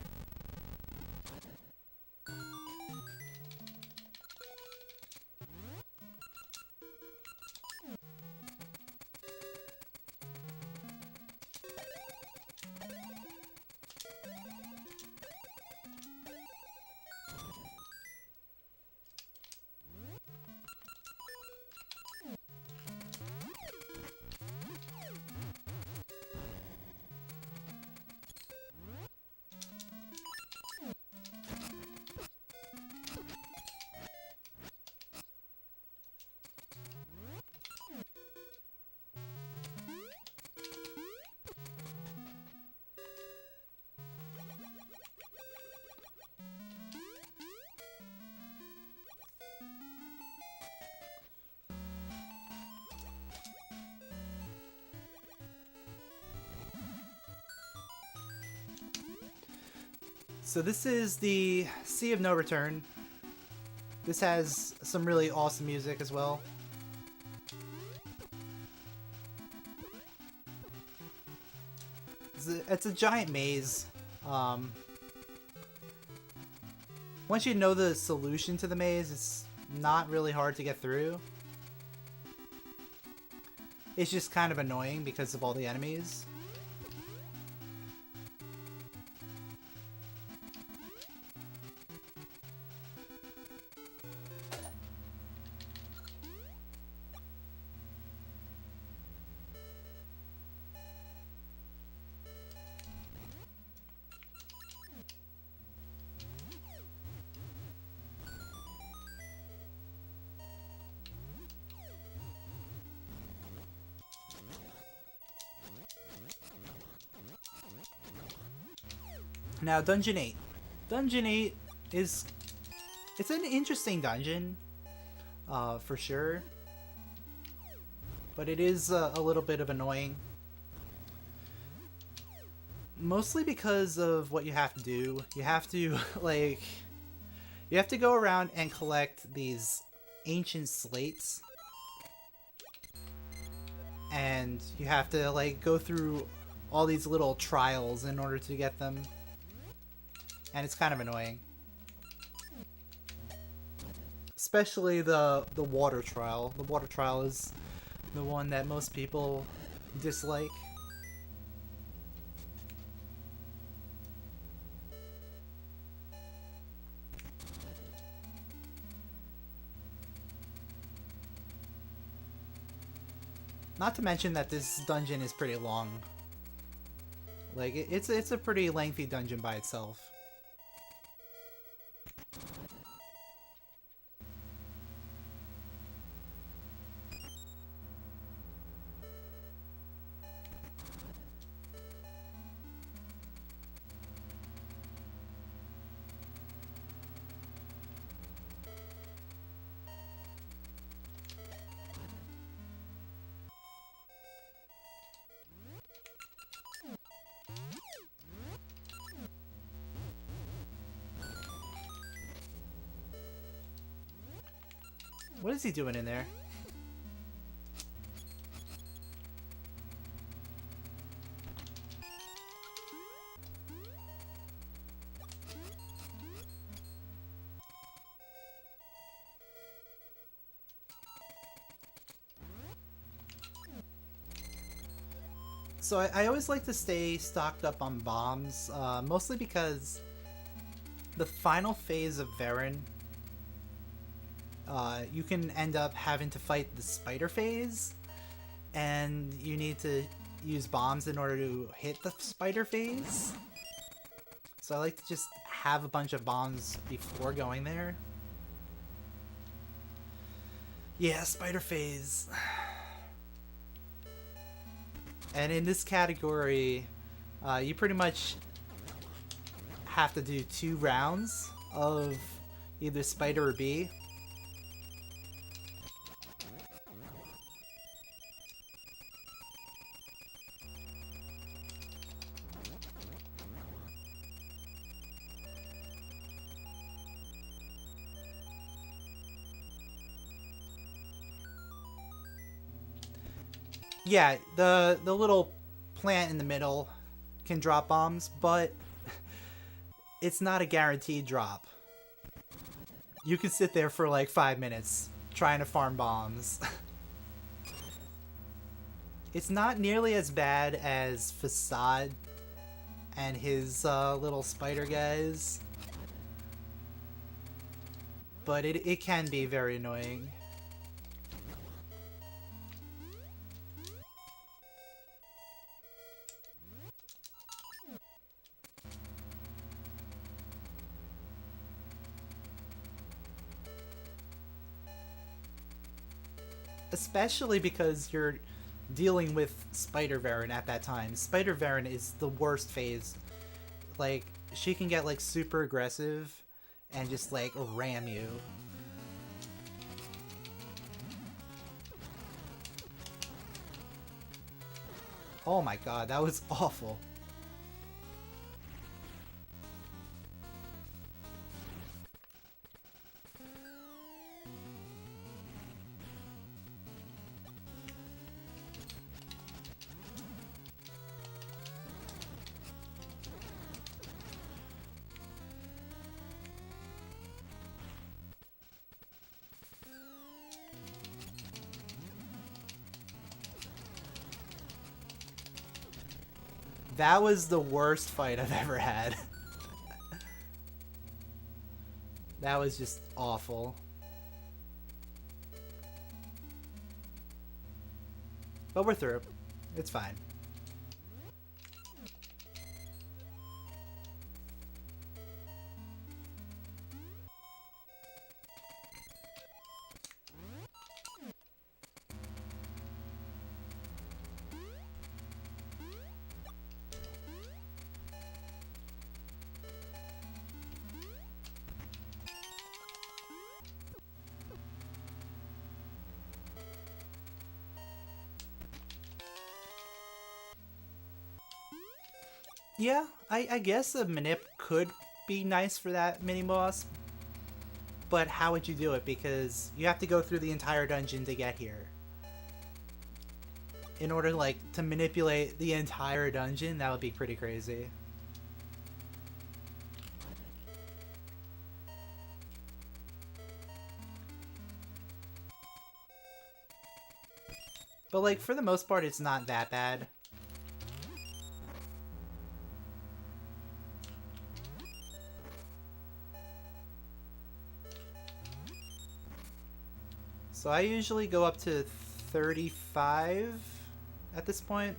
So this is the Sea of No Return. This has some really awesome music as well. It's a giant maze. Once you know the solution to the maze, it's not really hard to get through. It's just kind of annoying because of all the enemies. Now, Dungeon 8. Dungeon 8 is... It's an interesting dungeon, for sure. But it is a little bit of annoying. Mostly because of what you have to do. You have to, like... You have to go around and collect these ancient slates. And you have to, like, go through all these little trials in order to get them. And it's kind of annoying. Especially the water trial. The water trial is the one that most people dislike. Not to mention that this dungeon is pretty long. Like, it's a pretty lengthy dungeon by itself. What is he doing in there? So I always like to stay stocked up on bombs, mostly because the final phase of Varen, you can end up having to fight the spider phase, and you need to use bombs in order to hit the spider phase. So I like to just have a bunch of bombs before going there. Yeah, spider phase. And in this category, you pretty much have to do 2 rounds of either spider or bee. Yeah, the little plant in the middle can drop bombs, but it's not a guaranteed drop. You can sit there for like 5 minutes trying to farm bombs. It's not nearly as bad as Facade and his little spider guys, but it can be very annoying. Especially because you're dealing with Spider Varen at that time. Spider Varen is the worst phase. Like, she can get like super aggressive and just like ram you. Oh my god, that was awful. That was the worst fight I've ever had. That was just awful. But we're through. It's fine. Yeah, I guess a manip could be nice for that mini-boss, but how would you do it? Because you have to go through the entire dungeon to get here. In order, like, to manipulate the entire dungeon, that would be pretty crazy. But, like, for the most part, it's not that bad. So I usually go up to 35 at this point.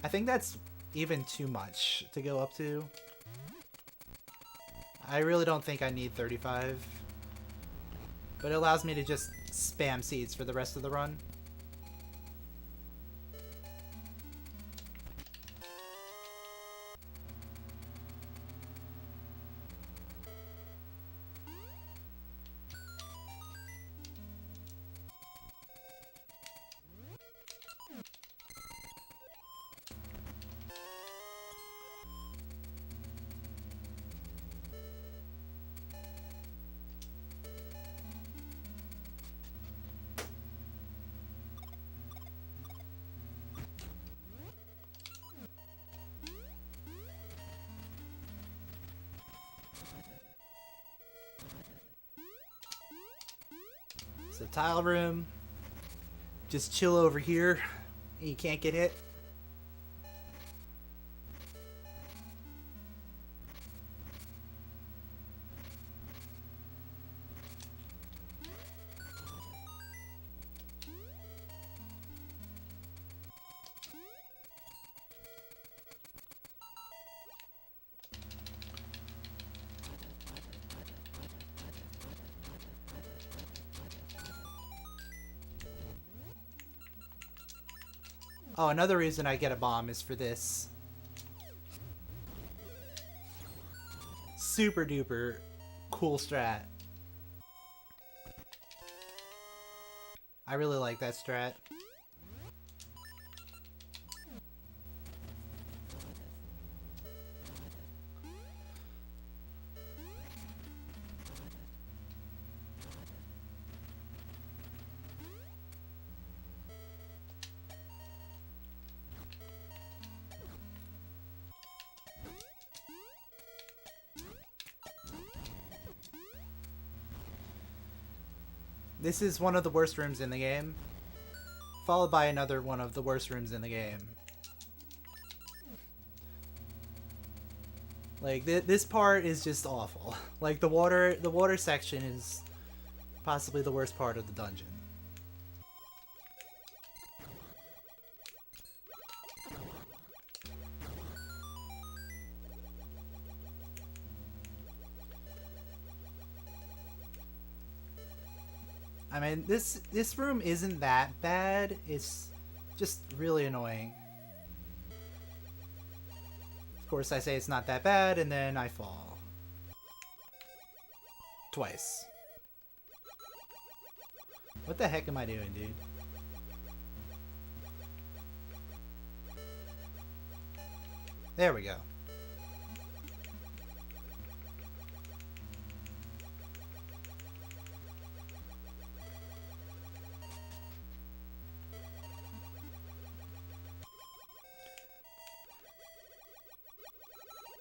I think that's even too much to go up to. I really don't think I need 35. But it allows me to just spam seeds for the rest of the run. So tile room, just chill over here, and you can't get hit. Oh, another reason I get a bomb is for this. Super duper cool strat. I really like that strat. This is one of the worst rooms in the game, followed by another one of the worst rooms in the game. Like, this part is just awful. Like, the water section is possibly the worst part of the dungeon. I mean, this room isn't that bad, it's just really annoying. Of course, I say it's not that bad, and then I fall. Twice. What the heck am I doing, dude? There we go.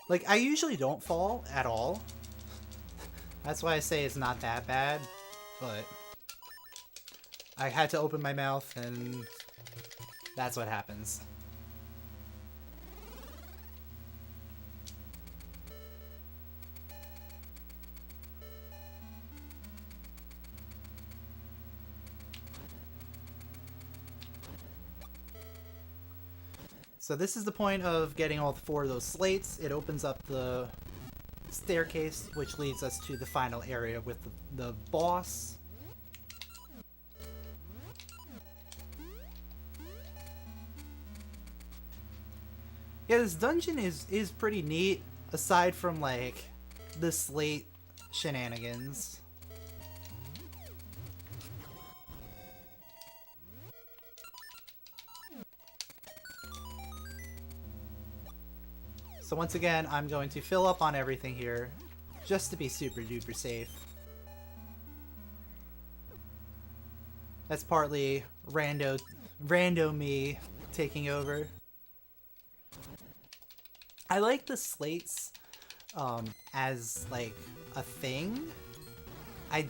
Like, I usually don't fall at all. That's why I say it's not that bad, but I had to open my mouth and That's what happens. So this is the point of getting all 4 of those slates. It opens up the staircase, which leads us to the final area with the boss. Yeah, this dungeon is pretty neat, aside from, like, the slate shenanigans. So once again, I'm going to fill up on everything here, just to be super duper safe. That's partly rando me taking over. I like the slates as, like, a thing. I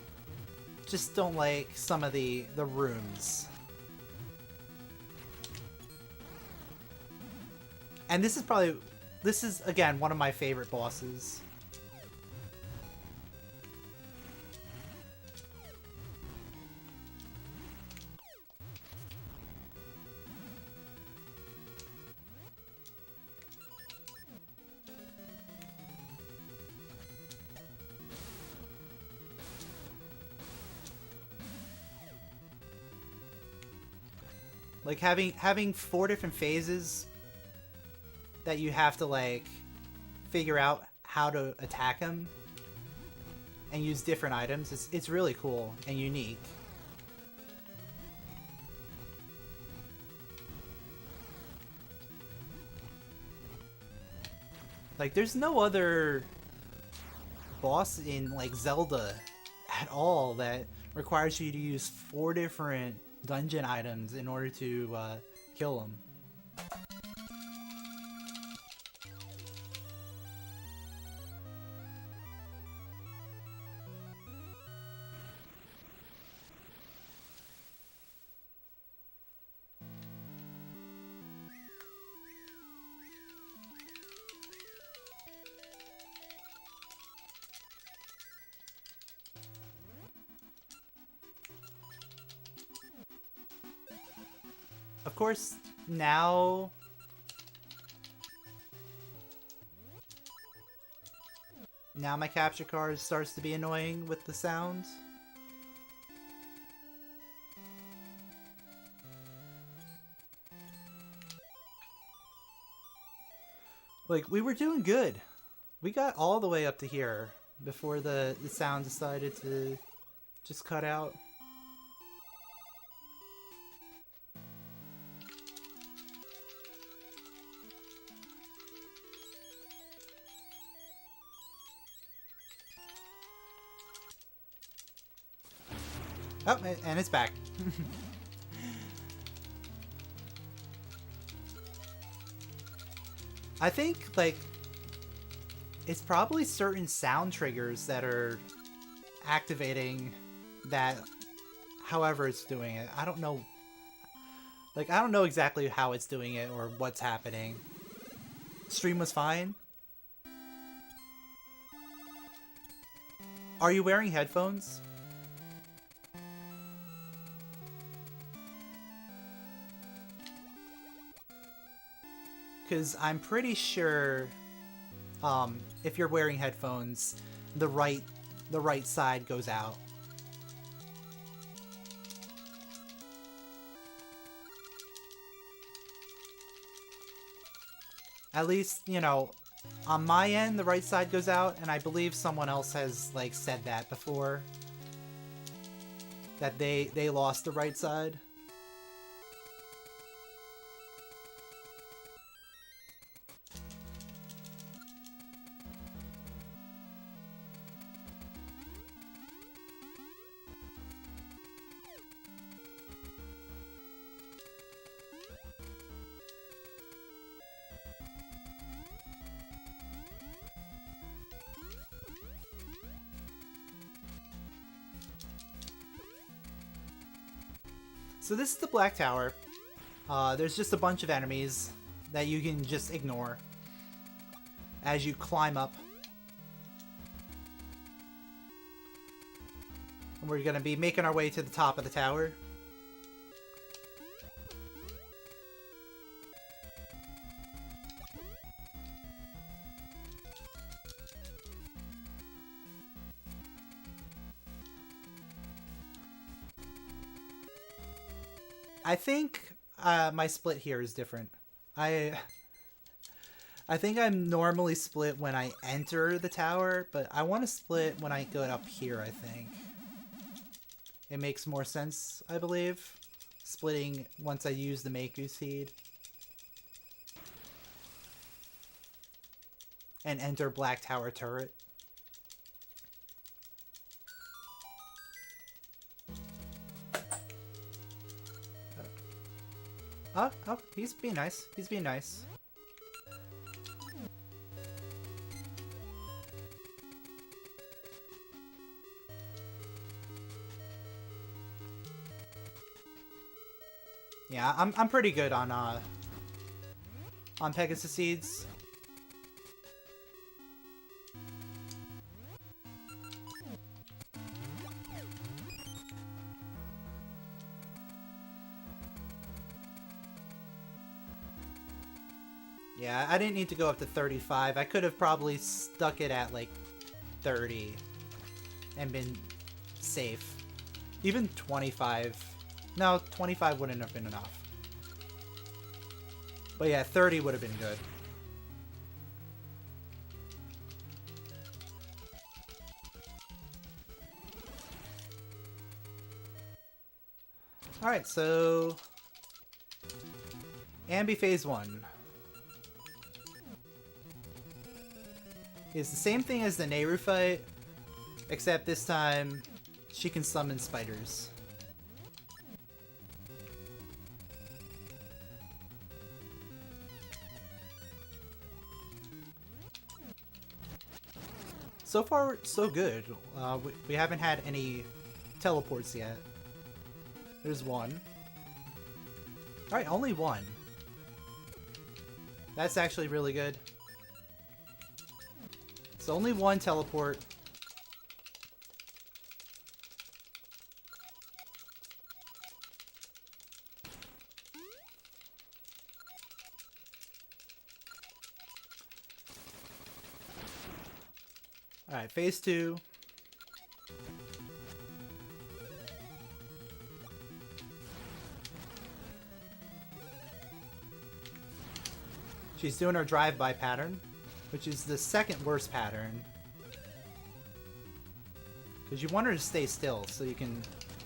just don't like some of the rooms. And this is again one of my favorite bosses. Like having 4 different phases that you have to, like, figure out how to attack him and use different items. It's really cool and unique. Like, there's no other boss in, like, Zelda at all that requires you to use 4 different dungeon items in order to kill him. Of course, now my capture card starts to be annoying with the sound. Like, we were doing good. We got all the way up to here before the sound decided to just cut out. Oh, and it's back. I think, like, it's probably certain sound triggers that are activating that, however it's doing it. I don't know. Like, I don't know exactly how it's doing it or what's happening. Stream was fine. Are you wearing headphones? Because I'm pretty sure if you're wearing headphones, the right side goes out. At least, you know, on my end, the right side goes out, and I believe someone else has, like, said that before. That they lost the right side. So this is the Black Tower. There's just a bunch of enemies that you can just ignore as you climb up. And we're going to be making our way to the top of the tower. I think my split here is different. I think I'm normally split when I enter the tower, but I want to split when I go up here, I think. It makes more sense, I believe. Splitting once I use the Maku Seed. And enter Black Tower turret. Oh, he's being nice. He's being nice. Yeah, I'm pretty good on Pegasus Seeds. Yeah, I didn't need to go up to 35. I could have probably stuck it at like 30 and been safe. Even 25. No, 25 wouldn't have been enough. But yeah, 30 would have been good. Alright, so Ambi Phase 1 is the same thing as the Nehru fight, except this time she can summon spiders. So far, so good. We haven't had any teleports yet. There's one. Alright, only one. That's actually really good. It's only one teleport. Alright, Phase 2. She's doing her drive-by pattern, which is the second worst pattern. Because you want her to stay still so you can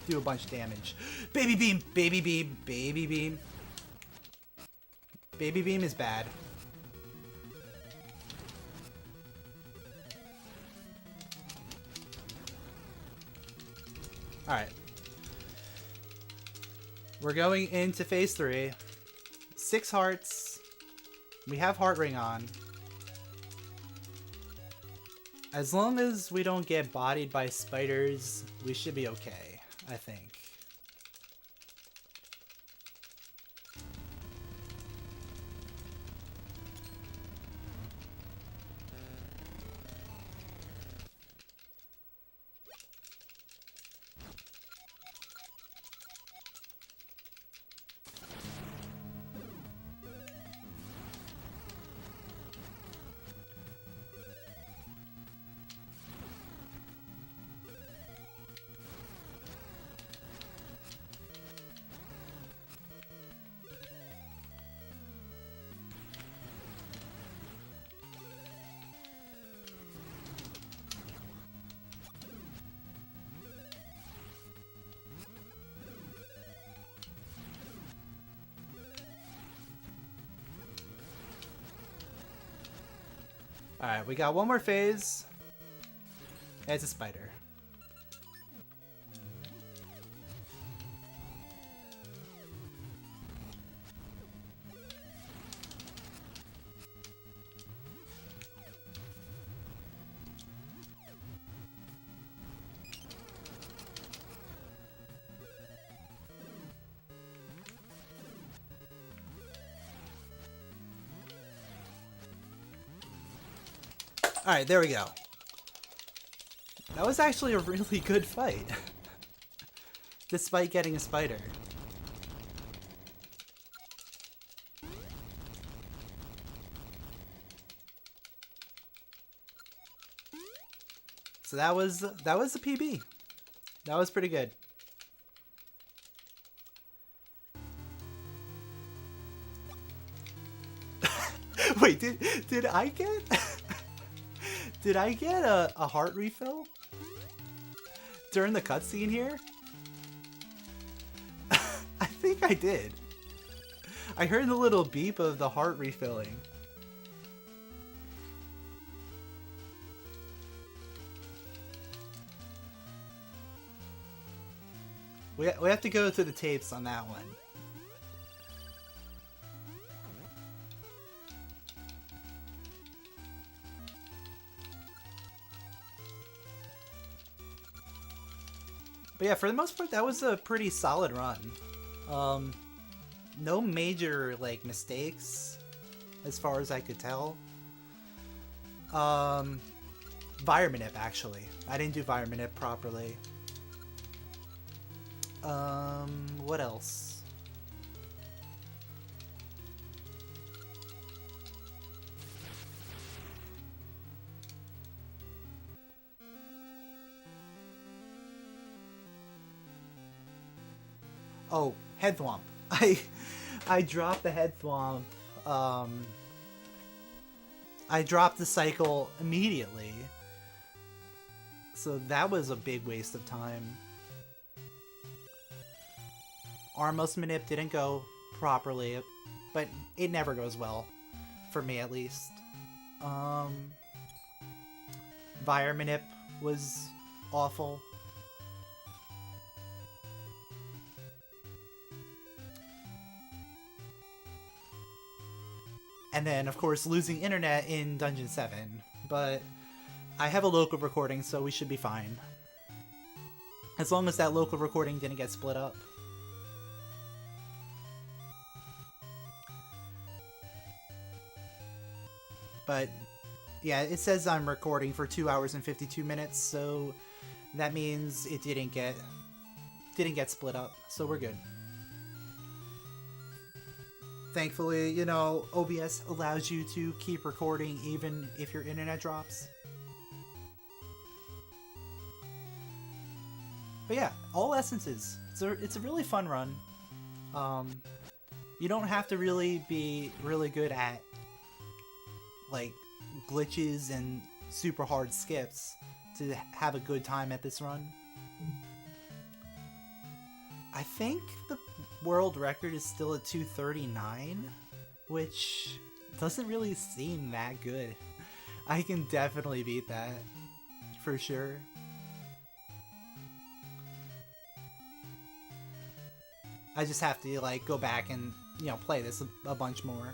do a bunch of damage. Baby beam! Baby beam! Baby beam! Baby beam is bad. Alright. We're going into Phase 3. 6 hearts. We have Heart Ring on. As long as we don't get bodied by spiders, we should be okay, I think. Alright, we got one more phase. It's a spider. Alright, there we go. That was actually a really good fight. Despite getting a spider. So that was a PB. That was pretty good. Wait, did I get did I get a heart refill during the cutscene here? I think I did. I heard the little beep of the heart refilling. We have to go to the tapes on that one. But yeah, for the most part, that was a pretty solid run. No major, like, mistakes, as far as I could tell. Environment Nip, actually. I didn't do Environment Nip properly. What else? Oh, Head Thwomp. I dropped the Head Thwomp. I dropped the cycle immediately. So that was a big waste of time. Armos Manip didn't go properly, but it never goes well. For me, at least. Environment Manip was awful. And then, of course, losing internet in Dungeon 7. But I have a local recording, so we should be fine. As long as that local recording didn't get split up. But, yeah, it says I'm recording for 2 hours and 52 minutes, so that means it didn't get split up, so we're good. Thankfully, you know, OBS allows you to keep recording even if your internet drops. But yeah, all essences. It's a really fun run. You don't have to really be really good at, like, glitches and super hard skips to have a good time at this run. I think the world record is still at 239, which doesn't really seem that good. I can definitely beat that, for sure. I just have to, like, go back and, you know, play this a bunch more.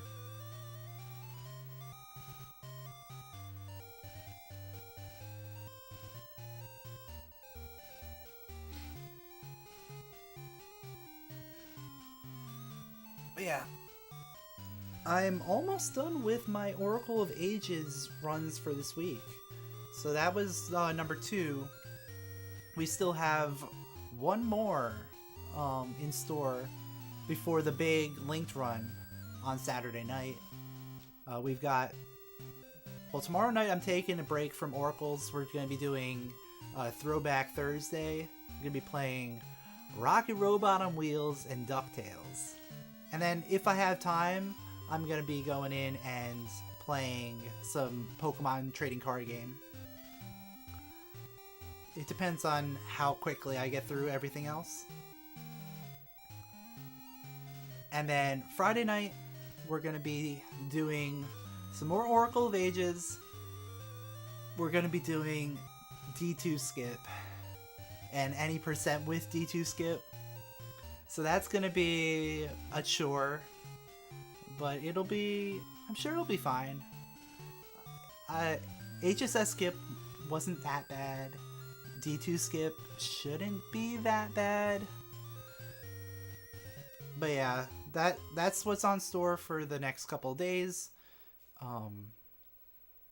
But yeah, I'm almost done with my Oracle of Ages runs for this week. So that was number 2. We still have one more in store before the big linked run on Saturday night. We've got, well, tomorrow night I'm taking a break from Oracles. We're going to be doing Throwback Thursday. We're going to be playing Rocket Robot on Wheels and DuckTales. And then, if I have time, I'm going to be going in and playing some Pokemon trading card game. It depends on how quickly I get through everything else. And then, Friday night, we're going to be doing some more Oracle of Ages. We're going to be doing D2 skip. And any percent with D2 skip. So that's gonna be a chore, but it'll be, I'm sure it'll be fine. HSS skip wasn't that bad. D2 skip shouldn't be that bad. But yeah, that's what's on store for the next couple of days.